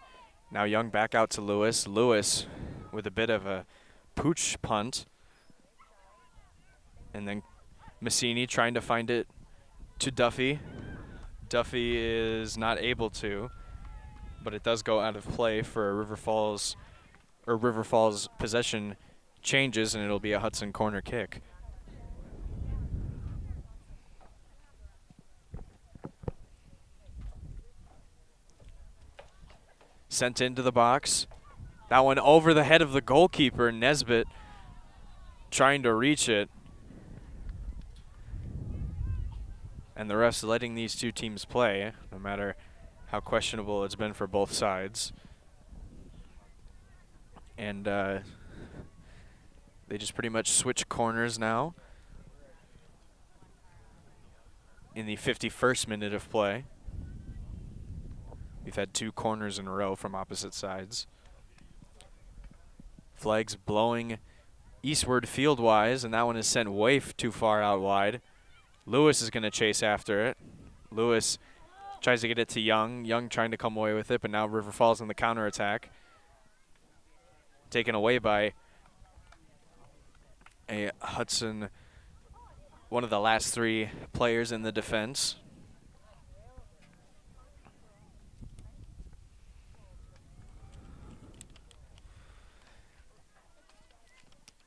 Now Young back out to Lewis. Lewis with a bit of a pooch punt. And then Massini trying to find it to Duffy. Duffy is not able to, but it does go out of play for River Falls possession changes, and it'll be a Hudson corner kick. Sent into the box. That one over the head of the goalkeeper, Nesbitt, trying to reach it. And the refs letting these two teams play, no matter how questionable it's been for both sides. And they just pretty much switch corners now in the 51st minute of play. We've had 2 corners in a row from opposite sides. Flags blowing eastward field-wise, and that one is sent way too far out wide. Lewis is going to chase after it. Lewis tries to get it to Young. Young trying to come away with it, but now River Falls in the counterattack. Taken away by a Hudson, one of the last 3 players in the defense.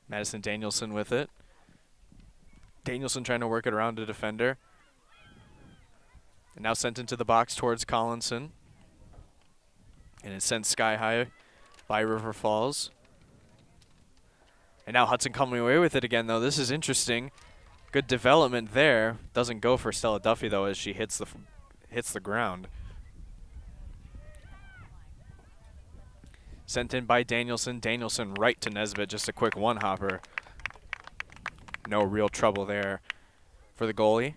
Madison Danielson with it. Danielson trying to work it around a defender. And now sent into the box towards Collinson. And it's sent sky high by River Falls. And now Hudson coming away with it again, though. This is interesting. Good development there. Doesn't go for Stella Duffy, though, as she hits the ground. Sent in by Danielson. Danielson right to Nesbitt. Just a quick one-hopper. No real trouble there for the goalie.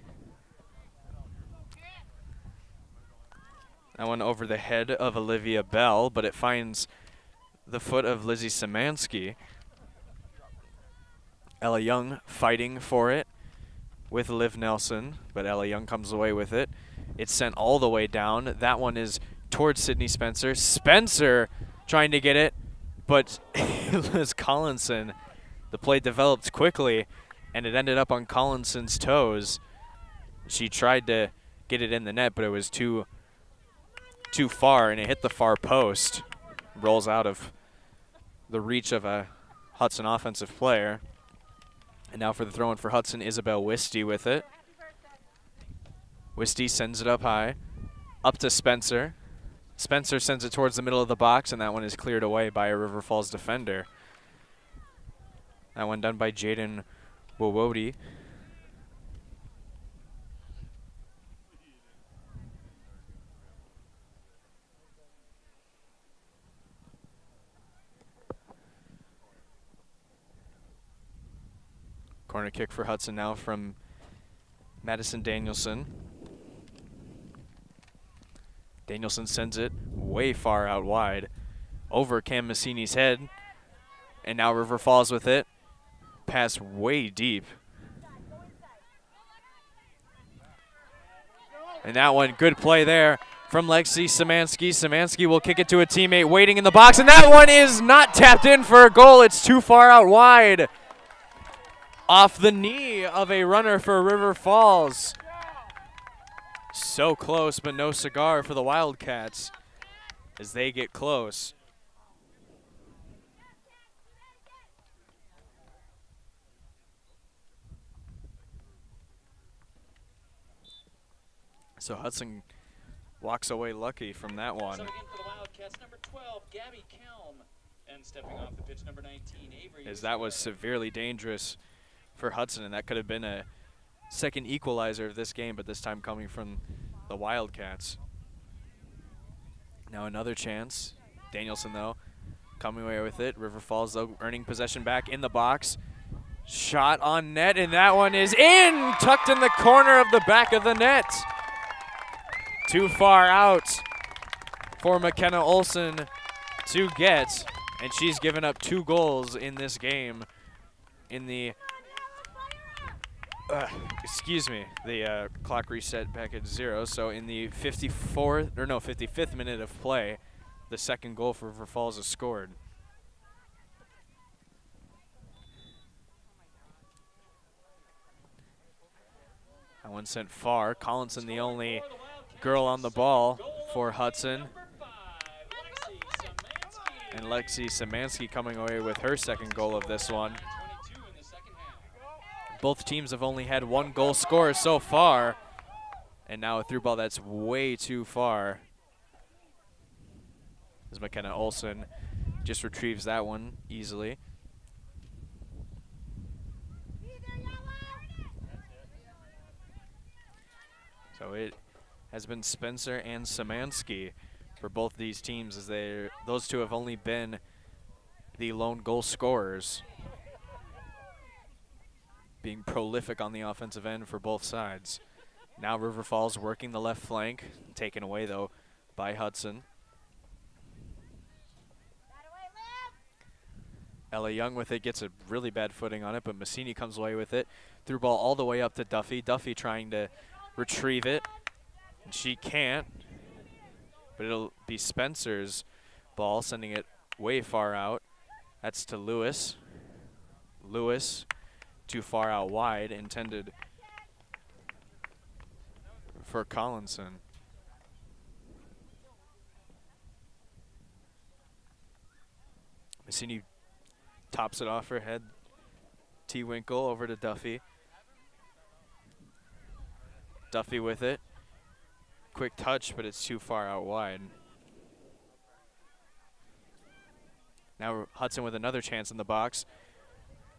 That one over the head of Olivia Bell, but it finds the foot of Lizzie Szymanski. Ella Young fighting for it with Liv Nelson, but Ella Young comes away with it. It's sent all the way down. That one is towards Sydney Spencer. Spencer trying to get it, but Liz Collinson, the play developed quickly, and it ended up on Collinson's toes. She tried to get it in the net, but it was too far, and it hit the far post. Rolls out of the reach of a Hudson offensive player. And now for the throw-in for Hudson, Isabel Wisty with it. Wisty sends it up high, up to Spencer. Spencer sends it towards the middle of the box, and that one is cleared away by a River Falls defender. That one done by Jaden Wowody. Corner kick for Hudson now from Madison Danielson. Danielson sends it way far out wide over Cam Massini's head. And now River Falls with it. Pass way deep. And that one, good play there from Lexi Szymanski. Szymanski will kick it to a teammate waiting in the box. And that one is not tapped in for a goal. It's too far out wide. Off the knee of a runner for River Falls. So close, but no cigar for the Wildcats as they get close. So Hudson walks away lucky from that one. So again for the Wildcats, number 12, Gabby Kelm. And stepping off the pitch, number 19, Avery. As that was severely dangerous for Hudson, and that could have been a second equalizer of this game, but this time coming from the Wildcats. Now another chance. Danielson, though, coming away with it. River Falls, though, earning possession back in the box. Shot on net, and that one is in, tucked in the corner of the back of the net. Too far out for McKenna Olson to get, and she's given up 2 goals in this game in the the clock reset back at 0. So in the 55th minute of play, the second goal for River Falls is scored. That one sent far. Collinson, the only girl on the ball for Hudson. And Lexi Szymanski coming away with her second goal of this one. Both teams have only had 1 goal scored so far. And now a through ball that's way too far. As McKenna Olson just retrieves that one easily. So it has been Spencer and Szymanski for both these teams, as those two have only been the lone goal scorers, being prolific on the offensive end for both sides. Now River Falls working the left flank, taken away though by Hudson. Ella Young with it, gets a really bad footing on it, but Massini comes away with it. Through ball all the way up to Duffy. Duffy trying to retrieve it, and she can't. But it'll be Spencer's ball, sending it way far out. That's to Lewis. Lewis, too far out wide, intended for Collinson. Massini tops it off her head. T. Winkle over to Duffy. Duffy with it. Quick touch, but it's too far out wide. Now Hudson with another chance in the box.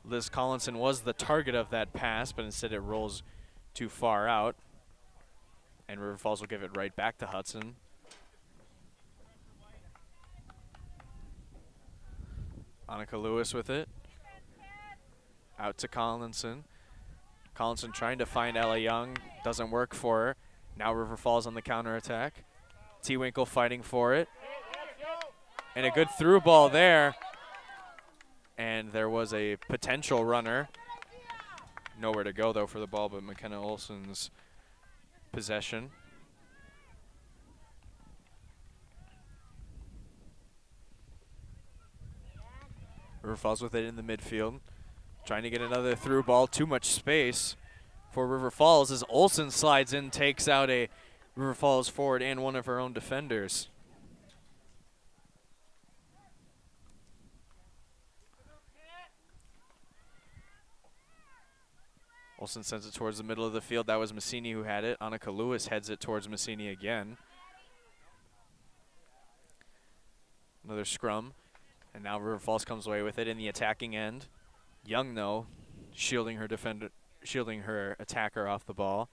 Liz Collinson was the target of that pass, but instead it rolls too far out. And River Falls will give it right back to Hudson. Annika Lewis with it. Out to Collinson. Collinson trying to find Ella Young. Doesn't work for her. Now River Falls on the counterattack. T. Winkle fighting for it. And a good through ball there. And there was a potential runner. Nowhere to go, though, for the ball, but McKenna Olson's possession. River Falls with it in the midfield. Trying to get another through ball. Too much space for River Falls as Olson slides in, takes out a River Falls forward and one of her own defenders. Olsen sends it towards the middle of the field. That was Massini who had it. Annika Lewis heads it towards Massini again. Another scrum. And now River Falls comes away with it in the attacking end. Young, though, shielding her attacker off the ball.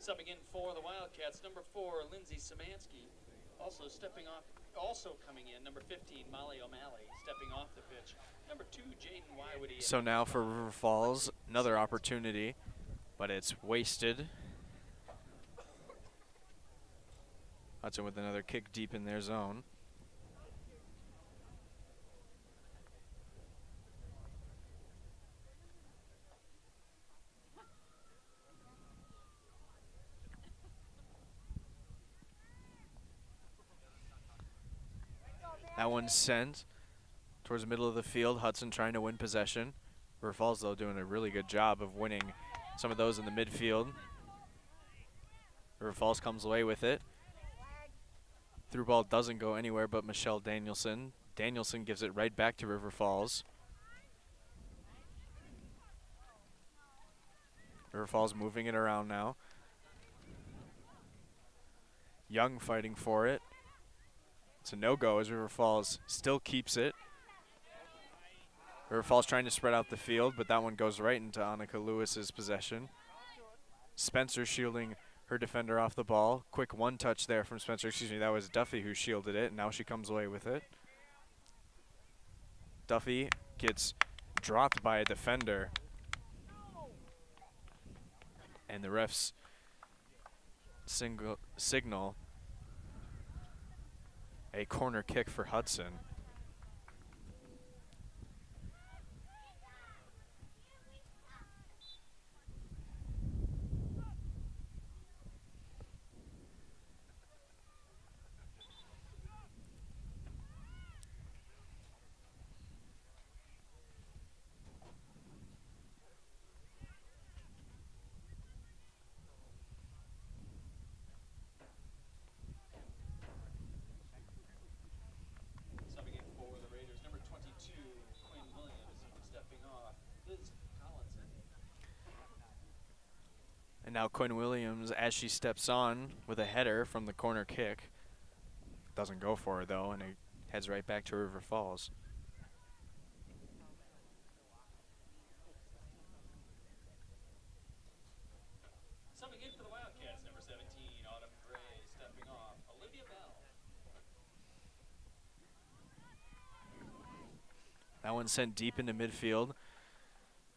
Subbing in for the Wildcats, number 4, Lindsay Szymanski. Also stepping off, also coming in, number 15, Molly O'Malley, stepping off the pitch. Number 2, Jaden Wywity. So now for River Falls, another opportunity, but it's wasted. Hudson with another kick deep in their zone. That one's sent towards the middle of the field. Hudson trying to win possession. River Falls, though, doing a really good job of winning some of those in the midfield. River Falls comes away with it. Through ball doesn't go anywhere but Michelle Danielson. Danielson gives it right back to River Falls. River Falls moving it around now. Young fighting for it. It's a no-go as River Falls still keeps it. River Falls trying to spread out the field, but that one goes right into Annika Lewis's possession. Spencer shielding her defender off the ball. Quick one-touch there from Spencer. Excuse me, that was Duffy who shielded it, and now she comes away with it. Duffy gets dropped by a defender. And the refs signal a corner kick for Hudson. Subbing in for the Raiders, number 22, Quinn Williams, stepping off, Liz Collinson. And now Quinn Williams, as she steps on with a header from the corner kick. Doesn't go for her, though, and it heads right back to River Falls. Subbing in for the Wildcats, number 17, Autumn Gray, stepping off, Olivia Bell. That one sent deep into midfield.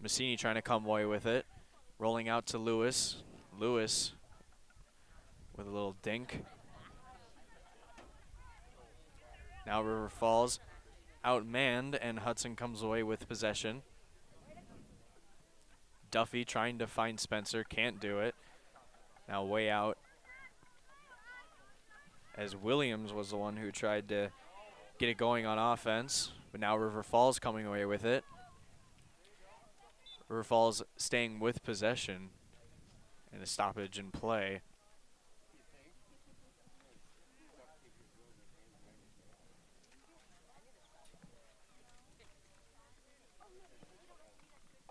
Massini trying to come away with it. Rolling out to Lewis. Lewis with a little dink. Now River Falls outmanned, and Hudson comes away with possession. Duffy trying to find Spencer, can't do it. Now way out, as Williams was the one who tried to get it going on offense, but now River Falls coming away with it. River Falls staying with possession and a stoppage in play.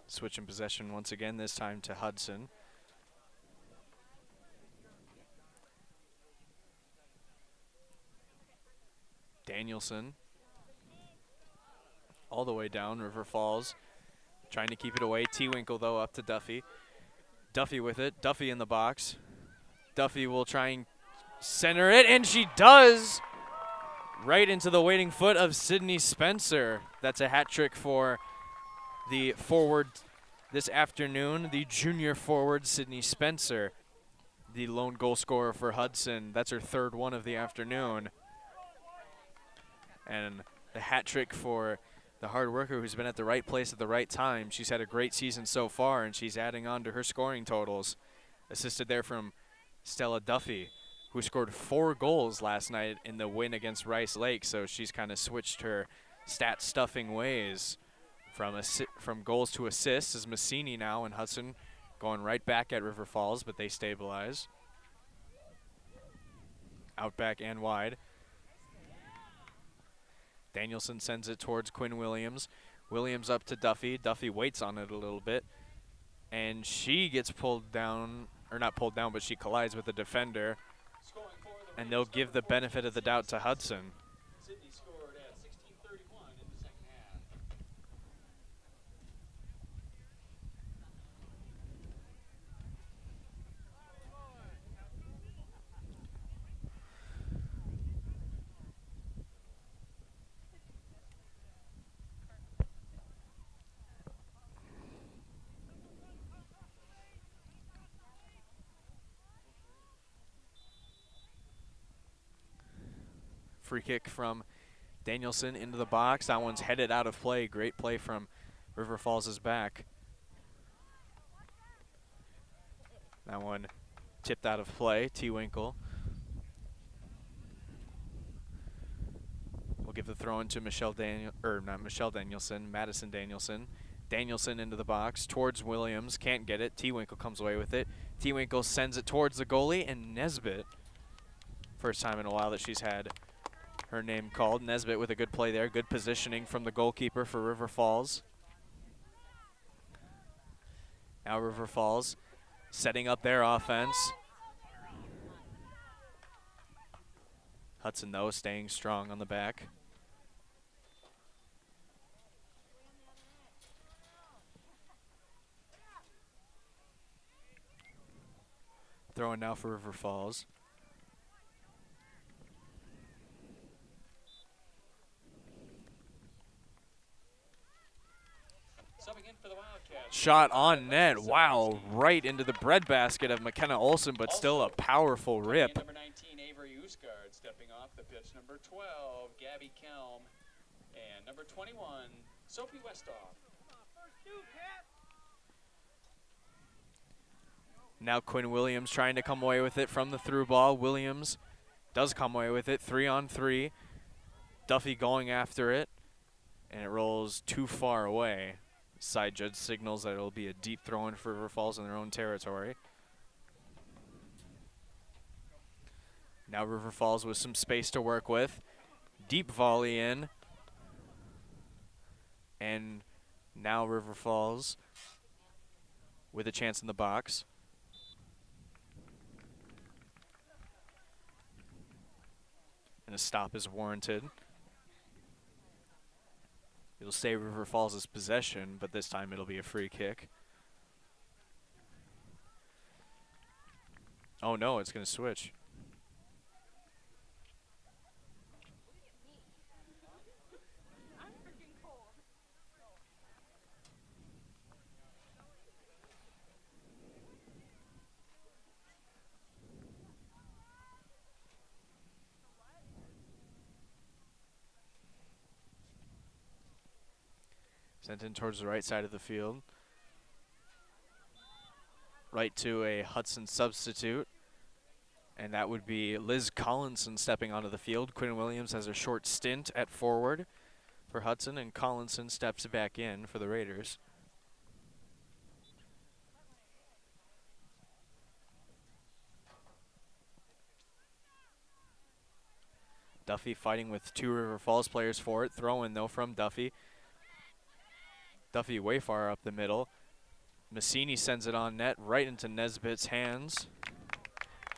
Switching possession once again, this time to Hudson. Danielson all the way down, River Falls trying to keep it away. T-Winkle, though, up to Duffy. Duffy with it. Duffy in the box. Duffy will try and center it, and she does! Right into the waiting foot of Sydney Spencer. That's a hat trick for the forward this afternoon, the junior forward, Sydney Spencer, the lone goal scorer for Hudson. That's her third one of the afternoon. And the hat trick for the hard worker who's been at the right place at the right time. She's had a great season so far, and she's adding on to her scoring totals. Assisted there from Stella Duffy, who scored 4 goals last night in the win against Rice Lake, so she's kind of switched her stat-stuffing ways From goals to assists is Massini now, and Hudson going right back at River Falls, but they stabilize. Out back and wide. Danielson sends it towards Quinn Williams. Williams up to Duffy. Duffy waits on it a little bit, and she gets pulled down, or not pulled down, but she collides with the defender, Scoring for the and they'll Raiders, give the number benefit of the 14, doubt to Hudson. Sydney scored at 16:31 in the second half. Free kick from Danielson into the box. That one's headed out of play. Great play from River Falls' back. That one tipped out of play. T-Winkle. We'll give the throw in to Madison Danielson. Danielson into the box towards Williams. Can't get it. T-Winkle comes away with it. T-Winkle sends it towards the goalie, and Nesbitt, first time in a while that she's had her name called. Nesbitt with a good play there. Good positioning from the goalkeeper for River Falls. Now River Falls setting up their offense. Hudson, though, staying strong on the back. Throwing now for River Falls. Subbing in for the Wildcats. Shot on net. Wow, right into the breadbasket of McKenna Olsen, but still a powerful Coming in, rip. number 19, Avery Usgard, stepping off the pitch. Number 12, Gabby Kelm. And number 21, Sophie Westhoff. Now Quinn Williams trying to come away with it from the through ball. Williams does come away with it, 3-on-3. Duffy going after it, and it rolls too far away. Side judge signals that it'll be a deep throw in for River Falls in their own territory. Now River Falls with some space to work with. Deep volley in. And now River Falls with a chance in the box. And a stop is warranted. It'll stay River Falls' possession, but this time it'll be a free kick. Oh no, it's going to switch. Sent in towards the right side of the field. Right to a Hudson substitute. And that would be Liz Collinson stepping onto the field. Quinn Williams has a short stint at forward for Hudson, and Collinson steps back in for the Raiders. Duffy fighting with two River Falls players for it. Throw in, though, from Duffy. Duffy way far up the middle. Massini sends it on net right into Nesbitt's hands.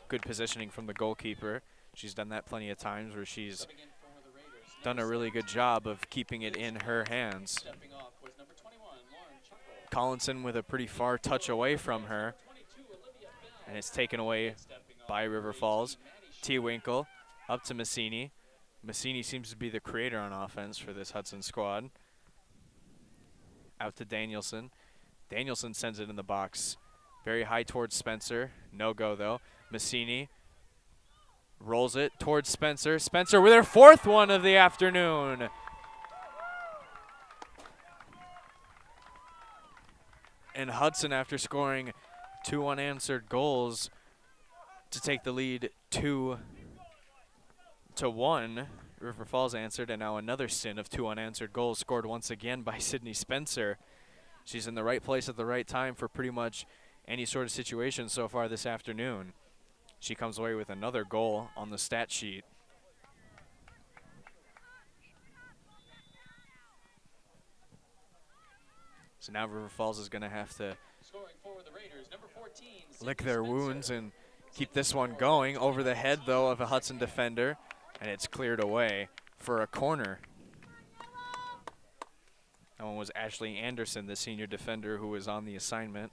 Good positioning from the goalkeeper. She's done that plenty of times where she's Subbing in for the Raiders, done a really good job of keeping it in her hands. stepping off was number 21, Lauren Chuckle. Collinson with a pretty far touch away from her, 22, Olivia Bell. and it's taken away Stepping off, by River number Falls. 18, Maddie T-Winkle up to Massini. Massini seems to be the creator on offense for this Hudson squad. Out to Danielson. Danielson sends it in the box. Very high towards Spencer. No go, though. Massini rolls it towards Spencer. Spencer with her fourth one of the afternoon. And Hudson, after scoring 2 unanswered goals to take the lead 2-1, River Falls answered, and now another sin of 2 unanswered goals scored once again by Sydney Spencer. She's in the right place at the right time for pretty much any sort of situation so far this afternoon. She comes away with another goal on the stat sheet. So now River Falls is going to have to Scoring for the Raiders, number 14, lick Sydney their Spencer. wounds and keep this one going. Over the head, though, of a Hudson defender, and it's cleared away for a corner. That one was Ashley Anderson, the senior defender who was on the assignment.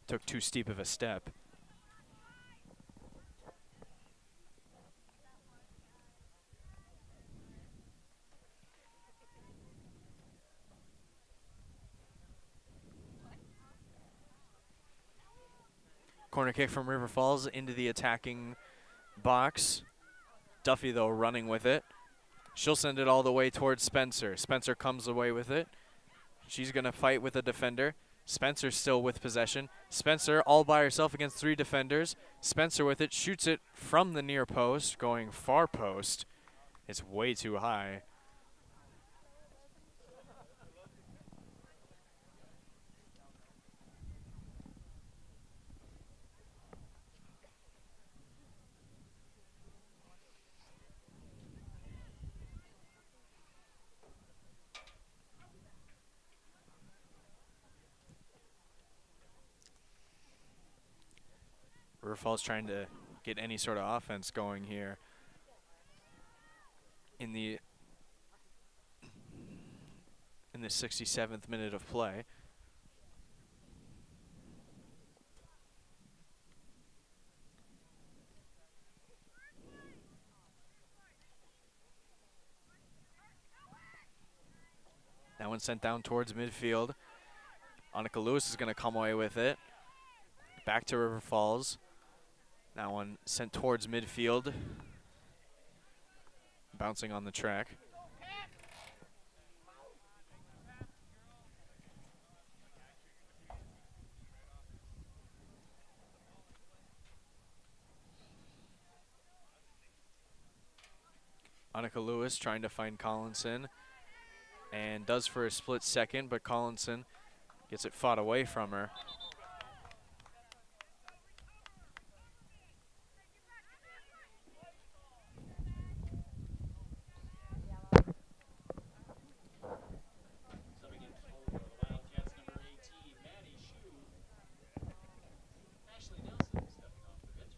Took too steep of a step. Corner kick from River Falls into the attacking box. Duffy, though, running with it. She'll send it all the way towards Spencer. Spencer comes away with it. She's going to fight with a defender. Spencer still with possession. Spencer all by herself against 3 defenders. Spencer with it, shoots it from the near post, going far post. It's way too high. River Falls trying to get any sort of offense going here in the 67th minute of play. That one sent down towards midfield. Annika Lewis is going to come away with it. Back to River Falls. That one sent towards midfield. Bouncing on the track. Annika Lewis trying to find Collinson. And does for a split second, but Collinson gets it fought away from her. Subbing in for the Wildcats, number 18, Maddie Shue. Ashley Nelson stepping off the pitch.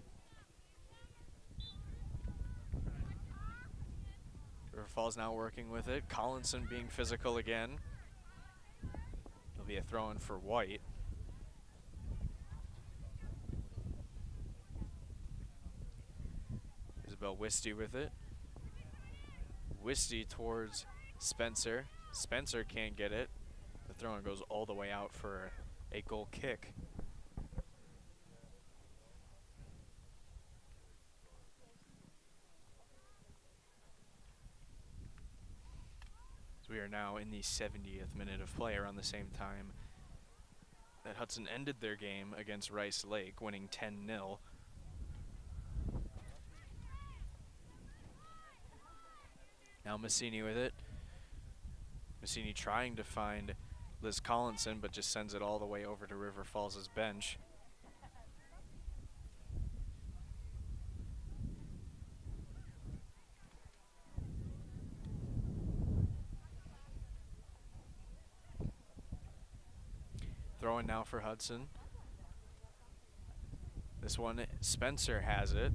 River Falls now working with it. Collinson being physical again. It'll be a throw-in for White. Isabel Wisty with it. Wisty towards Spencer. Spencer can't get it. The throw-in goes all the way out for a goal kick. So we are now in the 70th minute of play, around the same time that Hudson ended their game against Rice Lake, winning 10-0. Now Massini with it. Massini trying to find Liz Collinson, but just sends it all the way over to River Falls' bench. Throwing now for Hudson. This one, Spencer has it,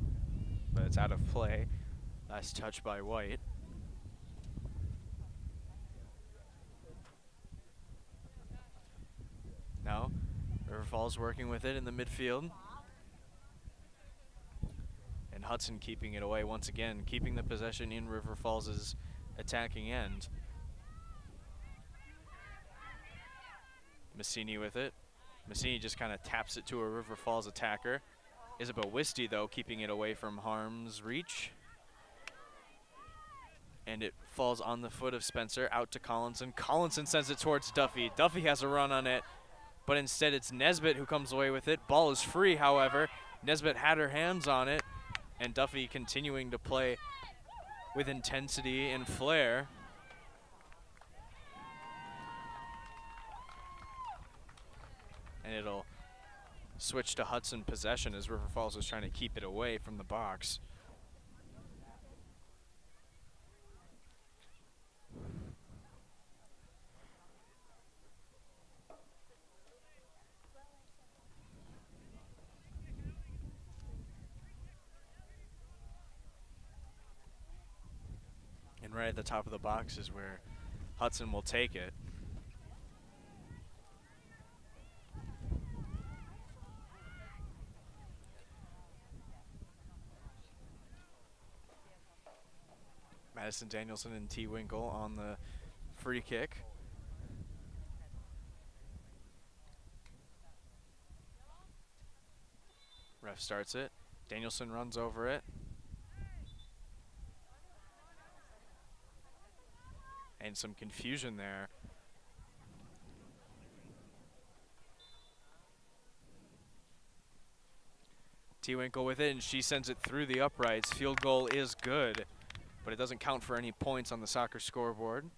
but it's out of play. Last touch by White. Now, River Falls working with it in the midfield. And Hudson keeping it away once again, keeping the possession in River Falls' attacking end. Massini with it. Massini just kind of taps it to a River Falls attacker. Isabel Wisty, though, keeping it away from harm's reach. And it falls on the foot of Spencer, out to Collinson. Collinson sends it towards Duffy. Duffy has a run on it, but instead it's Nesbitt who comes away with it. Ball is free, however. Nesbitt had her hands on it, and Duffy continuing to play with intensity and flair. And it'll switch to Hudson possession as River Falls is trying to keep it away from the box. And right at the top of the box is where Hudson will take it. Madison Danielson and T. Winkle on the free kick. Ref starts it. Danielson runs over it. And some confusion there. T. Winkle with it, and she sends it through the uprights. Field goal is good, but it doesn't count for any points on the soccer scoreboard.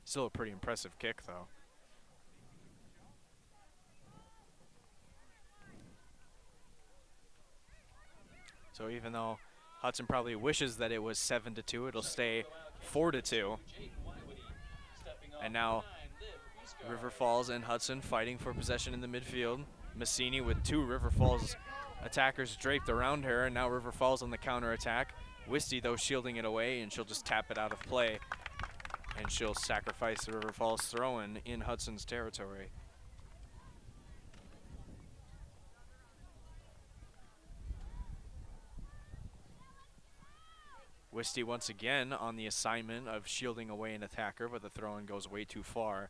Still a pretty impressive kick, though. So even though Hudson probably wishes that it was 7-2, it'll stay 4-2. And now River Falls and Hudson fighting for possession in the midfield. Massini with two River Falls attackers draped around her, and now River Falls on the counter-attack. Wisty, though, shielding it away, and she'll just tap it out of play. And she'll sacrifice the River Falls throw-in in Hudson's territory. Wisty once again on the assignment of shielding away an attacker, but the throw-in goes way too far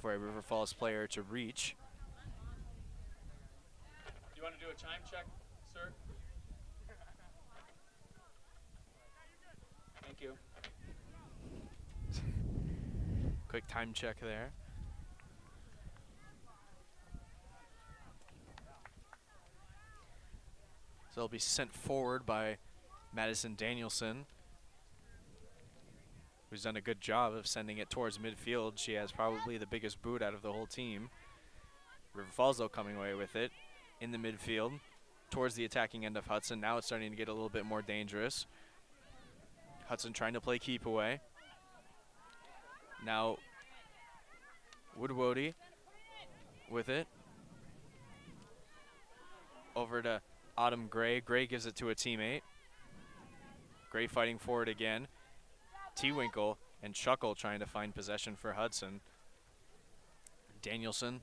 for a River Falls player to reach. Do you want to do a time check, sir? Thank you. Quick time check there. So it'll be sent forward by Madison Danielson, who's done a good job of sending it towards midfield. She has probably the biggest boot out of the whole team. River Falls, though, coming away with it in the midfield towards the attacking end of Hudson. Now it's starting to get a little bit more dangerous. Hudson trying to play keep away. Now Woodwody with it. Over to Autumn Gray. Gray gives it to a teammate. Gray fighting for it again. T-Winkle and Chuckle trying to find possession for Hudson. Danielson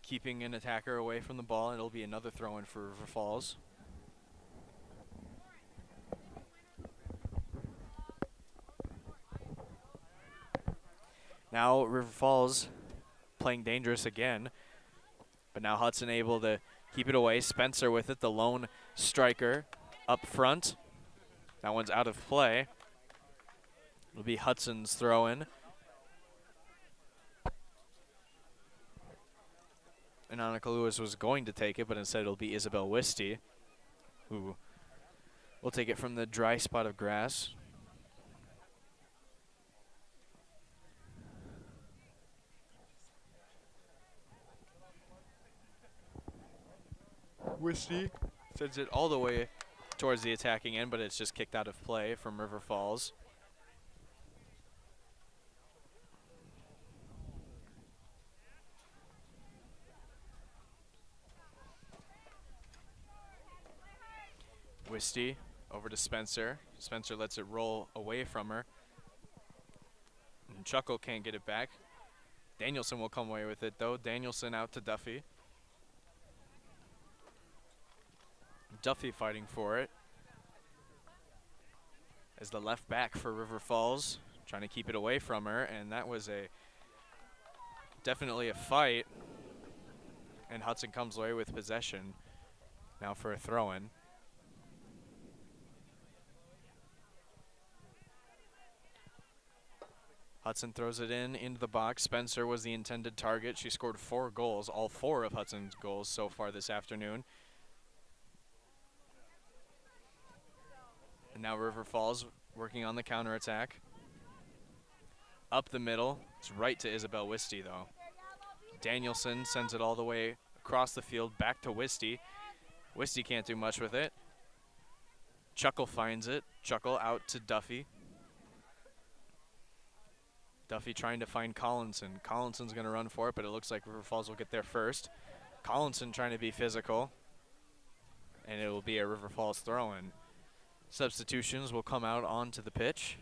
keeping an attacker away from the ball, and it'll be another throw-in for River Falls. Now River Falls playing dangerous again, but now Hudson able to keep it away. Spencer with it, the lone striker up front. That one's out of play. It'll be Hudson's throw-in. And Annika Lewis was going to take it, but instead it'll be Isabel Wisty, who will take it from the dry spot of grass. Wisty sends it all the way towards the attacking end, but it's just kicked out of play from River Falls. Wisty over to Spencer. Spencer lets it roll away from her. And Chuckle can't get it back. Danielson will come away with it, though. Danielson out to Duffy. Duffy fighting for it as the left back for River Falls, trying to keep it away from her, and that was definitely a fight. And Hudson comes away with possession now for a throw-in. Hudson throws it into the box. Spencer was the intended target. She scored 4 goals, all 4 of Hudson's goals so far this afternoon. And now River Falls working on the counterattack. Up the middle. It's right to Isabel Wisty, though. Danielson sends it all the way across the field back to Wisty. Wisty can't do much with it. Chuckle finds it. Chuckle out to Duffy. Duffy trying to find Collinson. Collinson's going to run for it, but it looks like River Falls will get there first. Collinson trying to be physical. And it will be a River Falls throw-in. Substitutions will come out onto the pitch.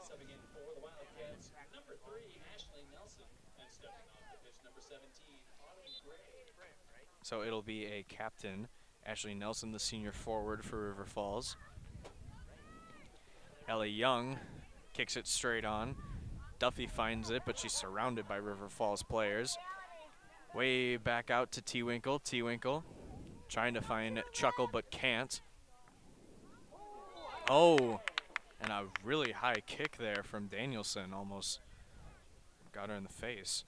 Subbing in for the Wildcats, number 3, Ashley Nelson. And stepping off the pitch, number 17, Autumn Gray. So it'll be a captain, Ashley Nelson, the senior forward for River Falls. Ellie Young kicks it straight on. Duffy finds it, but she's surrounded by River Falls players. Way back out to T-Winkle. T-Winkle trying to find Chuckle, but can't. Oh, and a really high kick there from Danielson. Almost got her in the face.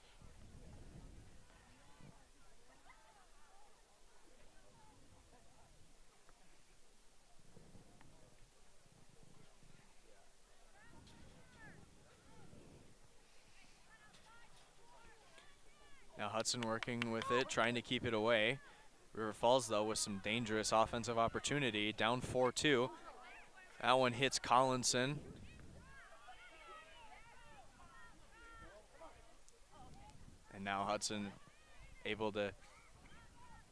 Now Hudson working with it, trying to keep it away. River Falls, though, with some dangerous offensive opportunity. Down 4-2. That one hits Collinson. And now Hudson able to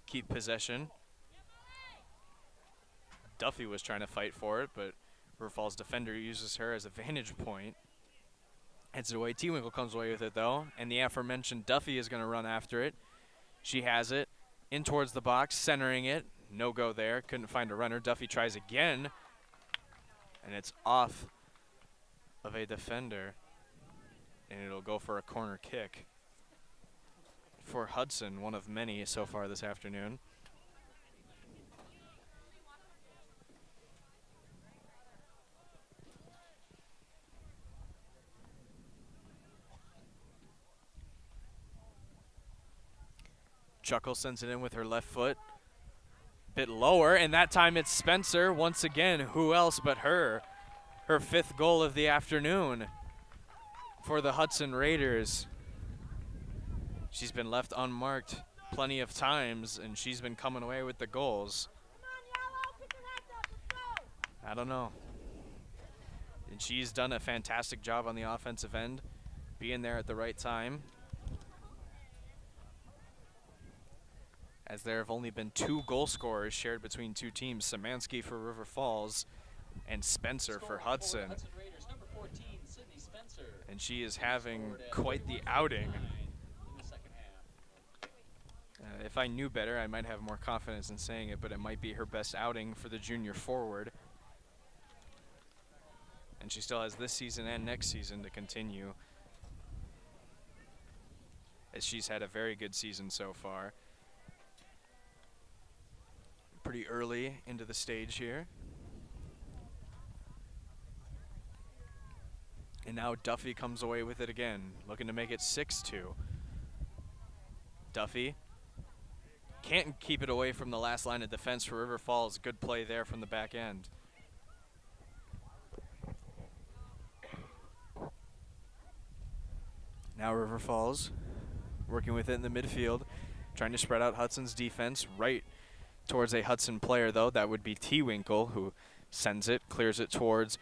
keep possession. Duffy was trying to fight for it, but River Falls defender uses her as a vantage point. Heads it away. T-Winkle comes away with it, though, and the aforementioned Duffy is going to run after it. She has it in towards the box, centering it. No go there. Couldn't find a runner. Duffy tries again, and it's off of a defender, and it'll go for a corner kick for Hudson, one of many so far this afternoon. Chuckle sends it in with her left foot. Bit lower, and that time it's Spencer once again. Who else but her? Her 5th goal of the afternoon for the Hudson Raiders. She's been left unmarked plenty of times, and she's been coming away with the goals. I don't know. And she's done a fantastic job on the offensive end, being there at the right time. As there have only been 2 goal scorers shared between 2 teams, Szymanski for River Falls and Spencer for Hudson. Hudson Raiders, number 14, Sydney Spencer. And she is having quite the outing. In the second half. If I knew better, I might have more confidence in saying it, but it might be her best outing for the junior forward. And she still has this season and next season to continue, as she's had a very good season so far. Pretty early into the stage here. And now Duffy comes away with it again, looking to make it 6-2. Duffy can't keep it away from the last line of defense for River Falls. Good play there from the back end. Now River Falls working with it in the midfield, trying to spread out Hudson's defense right towards a Hudson player, though. That would be T-Winkle, who sends it, clears it towards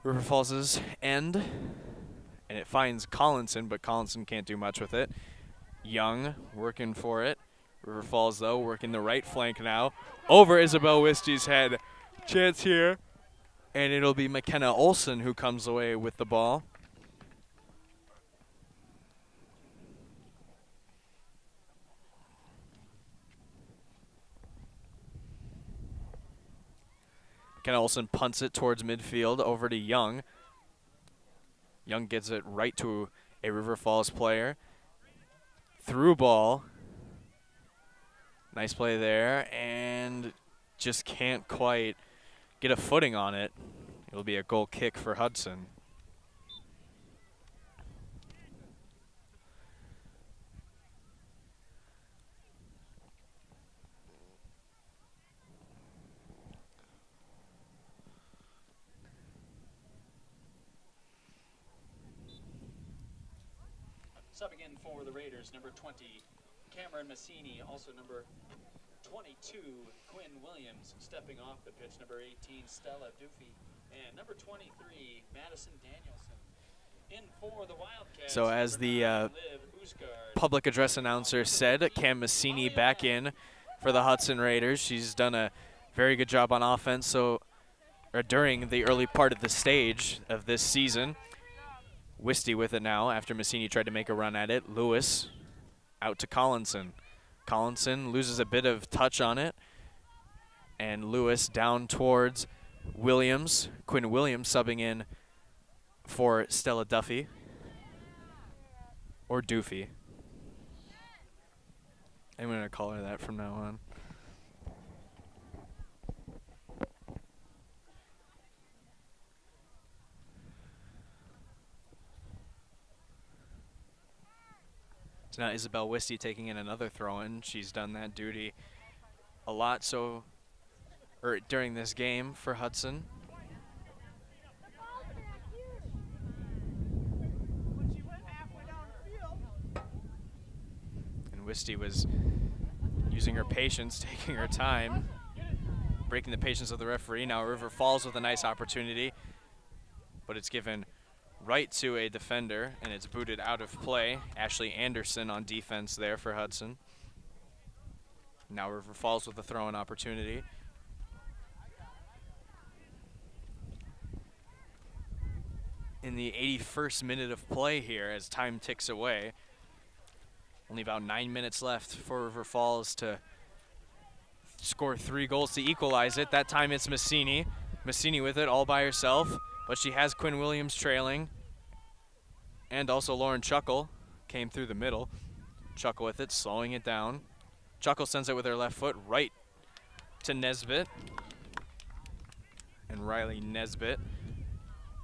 River Falls' end. And it finds Collinson, but Collinson can't do much with it. Young working for it. River Falls, though, working the right flank now. Over Isabel Wisty's head. Chance here. And it'll be McKenna Olsen who comes away with the ball. McKenna Olsen punts it towards midfield over to Young. Young gets it right to a River Falls player. Through ball. Nice play there, and just can't quite get a footing on it. It'll be a goal kick for Hudson. subbing in for the Raiders, number 20, Cameron Massini. Also number 22, Quinn Williams. Stepping off the pitch, number 18, Stella Duffy. And number 23, Madison Danielson. In for the Wildcats. So as the Liv Uskard. public address announcer said, Cam Massini back in for the Hudson Raiders. She's done a very good job on offense during the early part of the stage of this season. Wisty with it now after Massini tried to make a run at it. Lewis out to Collinson. Collinson loses a bit of touch on it. And Lewis down towards Williams. Quinn Williams subbing in for Stella Duffy. Or Doofy. I'm going to call her that from now on. So now Isabel Wisty taking in another throw-in. She's done that duty a lot during this game for Hudson. And Wisty was using her patience, taking her time, breaking the patience of the referee. Now River Falls with a nice opportunity, but it's given right to a defender, and it's booted out of play. Ashley Anderson on defense there for Hudson. Now River Falls with a throw-in opportunity. In the 81st minute of play here as time ticks away. Only about 9 minutes left for River Falls to score 3 goals to equalize it. That time it's Massini. Massini with it all by herself. But she has Quinn Williams trailing. And also Lauren Chuckle came through the middle. Chuckle with it, slowing it down. Chuckle sends it with her left foot right to Nesbitt. And Riley Nesbitt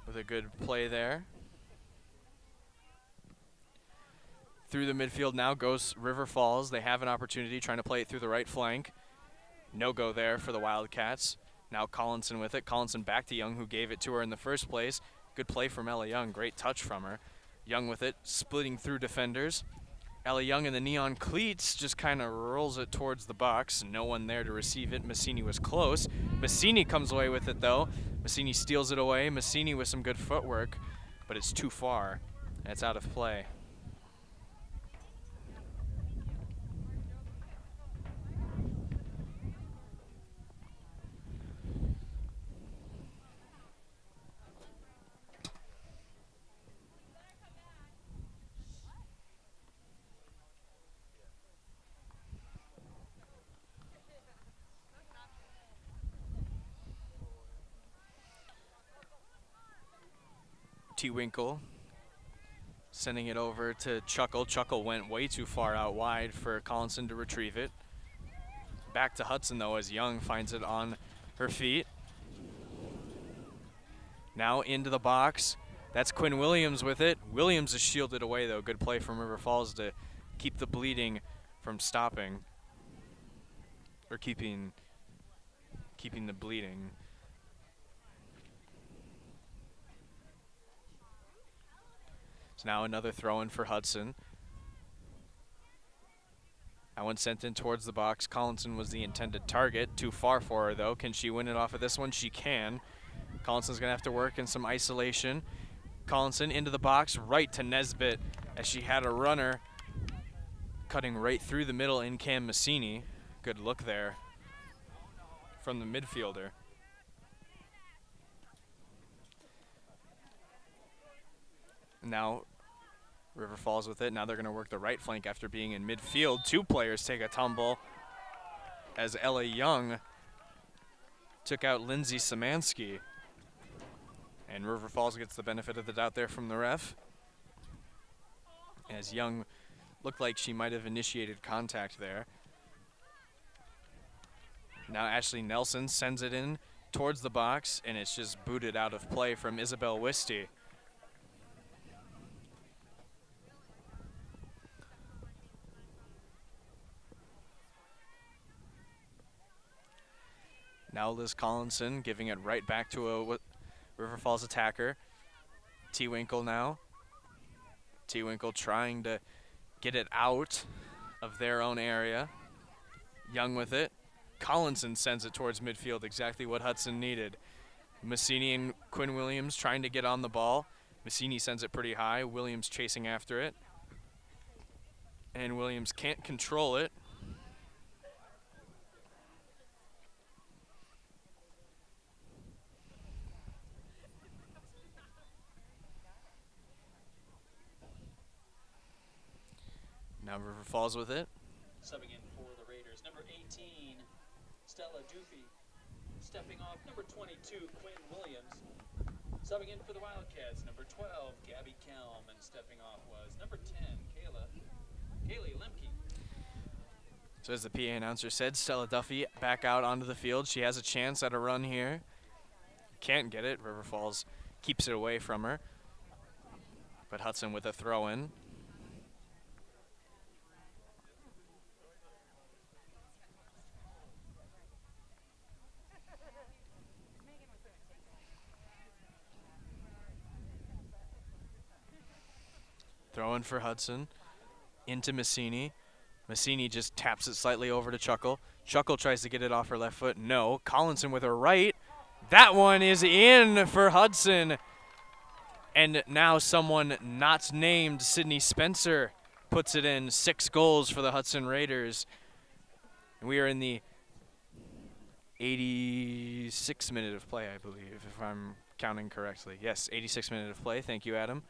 with a good play there. Through the midfield now goes River Falls. They have an opportunity trying to play it through the right flank. No go there for the Wildcats. Now Collinson with it. Collinson back to Young, who gave it to her in the first place. Good play from Ella Young. Great touch from her. Young with it, splitting through defenders. Ella Young in the neon cleats just kind of rolls it towards the box. No one there to receive it. Massini was close. Massini comes away with it, though. Massini steals it away. Massini with some good footwork, but it's too far. And it's out of play. Winkle sending it over to Chuckle. Chuckle went way too far out wide for Collinson to retrieve it. Back to Hudson, though, as Young finds it on her feet. Now into the box. That's Quinn Williams with it. Williams is shielded away, though. Good play from River Falls to keep the bleeding from stopping. Or keeping the bleeding. So now another throw-in for Hudson. That one sent in towards the box. Collinson was the intended target. Too far for her, though. Can she win it off of this one? She can. Collinson's going to have to work in some isolation. Collinson into the box, right to Nesbitt, as she had a runner cutting right through the middle in Cam Massini. Good look there from the midfielder. Now River Falls with it. Now they're going to work the right flank after being in midfield. 2 players take a tumble as Ella Young took out Lindsay Szymanski. And River Falls gets the benefit of the doubt there from the ref, as Young looked like she might have initiated contact there. Now Ashley Nelson sends it in towards the box, and it's just booted out of play from Isabel Wisty. Now Liz Collinson giving it right back to a River Falls attacker. T. Winkle now. T-Winkle trying to get it out of their own area. Young with it. Collinson sends it towards midfield, exactly what Hudson needed. Massini and Quinn Williams trying to get on the ball. Massini sends it pretty high. Williams chasing after it. And Williams can't control it. Now River Falls with it. Subbing in for the Raiders, number 18, Stella Doofy. Stepping off, number 22, Quinn Williams. Subbing in for the Wildcats, number 12, Gabby Kelm. And stepping off was number 10, Kaylee Lemke. So as the PA announcer said, Stella Duffy back out onto the field. She has a chance at a run here. Can't get it. River Falls keeps it away from her. But Hudson with a throw-in. Throw-in for Hudson. Into Massini. Massini just taps it slightly over to Chuckle. Chuckle tries to get it off her left foot. No. Collinson with her right. That one is in for Hudson. And now someone not named Sydney Spencer puts it in. 6 goals for the Hudson Raiders. We are in the 86th minute of play, I believe, if I'm counting correctly. Yes, 86th minute of play. Thank you, Adam.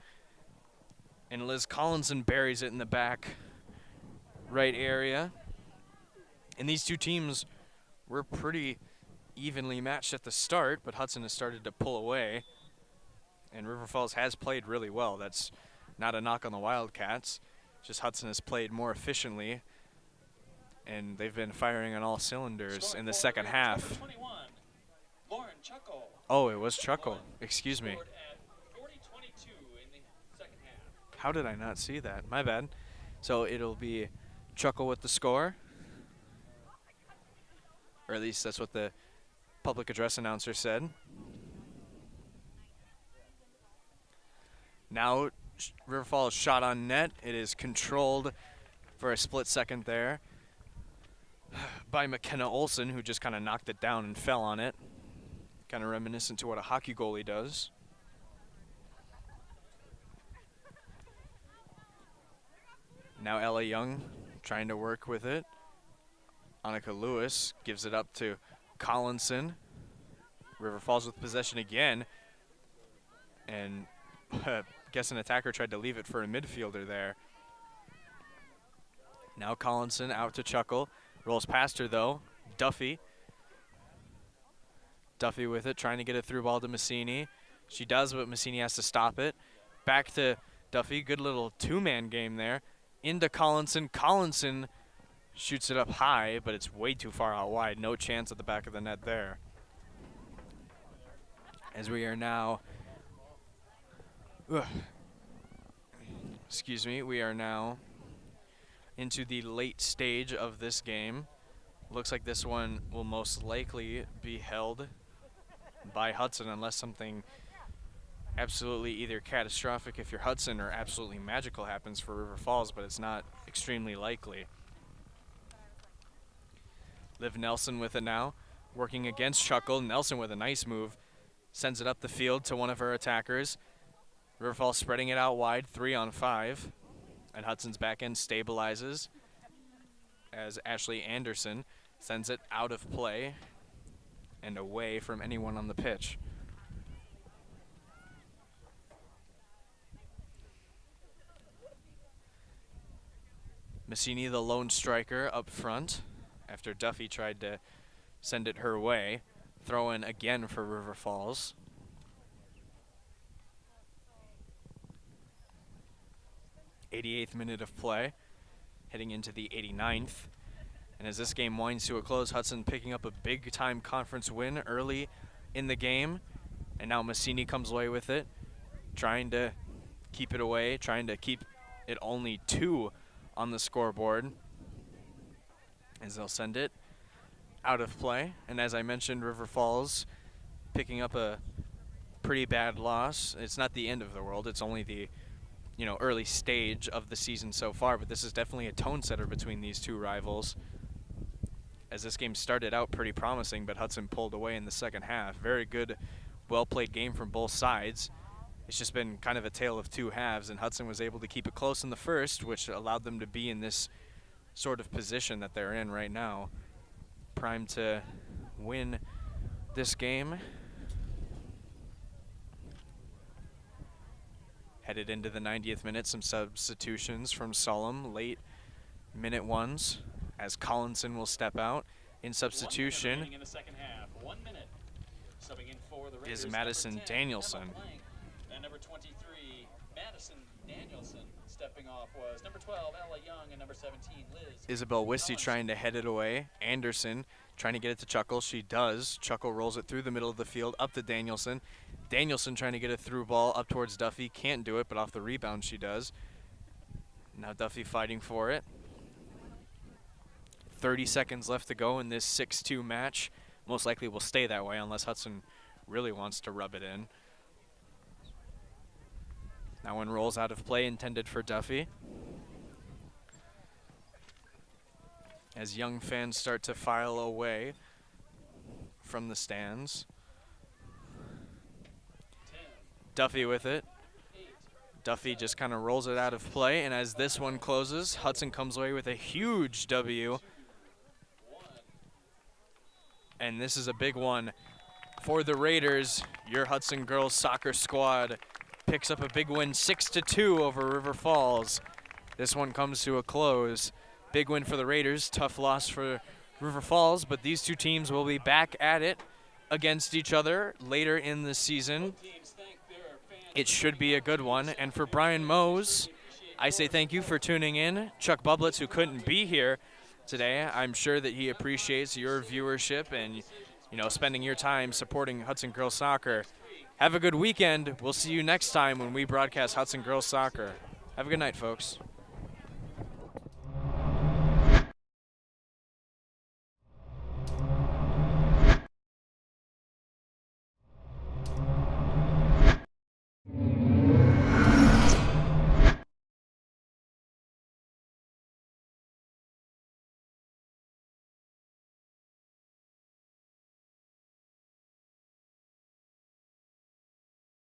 And Liz Collinson buries it in the back right area. And these two teams were pretty evenly matched at the start, but Hudson has started to pull away. And River Falls has played really well. That's not a knock on the Wildcats. Just Hudson has played more efficiently, and they've been firing on all cylinders in the second half. Number 21, Lauren Chuckle. Oh, it was Chuckle. Excuse me. Scored at 40-22 in the second half. How did I not see that? My bad. So it'll be Chuckle with the score. Or at least that's what the public address announcer said. Now River Falls shot on net. It is controlled for a split second there by McKenna Olson, who just kind of knocked it down and fell on it. Kind of reminiscent to what a hockey goalie does. Now Ella Young trying to work with it. Annika Lewis gives it up to Collinson. River Falls with possession again. And I guess an attacker tried to leave it for a midfielder there. Now Collinson out to Chuckle. Rolls past her though. Duffy. Duffy with it, trying to get a through ball to Massini. She does, but Massini has to stop it. Back to Duffy. Good little two-man game there. Into Collinson. Collinson shoots it up high, but it's way too far out wide. No chance at the back of the net there. As we are now... excuse me. We are now into the late stage of this game. Looks like this one will most likely be held by Hudson unless something absolutely either catastrophic if you're Hudson or absolutely magical happens for River Falls, but it's not extremely likely. Liv Nelson with it now, working against Chuckle. Nelson with a nice move, sends it up the field to one of her attackers. River Falls spreading it out wide, 3-on-5, and Hudson's back end stabilizes as Ashley Anderson sends it out of play and away from anyone on the pitch. Massini, the lone striker, up front after Duffy tried to send it her way. Throw in again for River Falls. '88th minute of play, heading into the 89th. And as this game winds to a close, Hudson picking up a big-time conference win early in the game. And now Massini comes away with it, trying to keep it away, trying to keep it only 2 on the scoreboard. As they'll send it out of play. And as I mentioned, River Falls picking up a pretty bad loss. It's not the end of the world. It's only the early stage of the season so far, but this is definitely a tone setter between these two rivals. As this game started out pretty promising, but Hudson pulled away in the second half. Very good, well-played game from both sides. It's just been kind of a tale of two halves, and Hudson was able to keep it close in the first, which allowed them to be in this sort of position that they're in right now, primed to win this game. Headed into the 90th minute, some substitutions from Solom, late minute ones, as Collinson will step out. In substitution in the second half. 1 minute. Subbing in for the Raiders, is Madison number 10, Danielson. Emma Blank. And number 23, Madison Danielson. Stepping off was number 12, Ella Young, and number 17, Liz. Isabel Wisty trying to head it away. Anderson trying to get it to Chuckle. She does. Chuckle rolls it through the middle of the field up to Danielson. Danielson trying to get a through ball up towards Duffy. Can't do it, but off the rebound she does. Now Duffy fighting for it. 30 seconds left to go in this 6-2 match. Most likely will stay that way unless Hudson really wants to rub it in. That one rolls out of play, intended for Duffy. As young fans start to file away from the stands. Duffy with it. Duffy just kind of rolls it out of play, and as this one closes, Hudson comes away with a huge W. And this is a big one for the Raiders. Your Hudson girls soccer squad picks up a big win, 6-2 over River Falls. This one comes to a close. Big win for the Raiders, tough loss for River Falls, but these two teams will be back at it against each other later in the season. It should be a good one. And for Brian Mose, I say thank you for tuning in. Chuck Bublitz, who couldn't be here today, I'm sure that he appreciates your viewership and spending your time supporting Hudson Girls Soccer. Have a good weekend. We'll see you next time when we broadcast Hudson Girls Soccer. Have a good night, folks.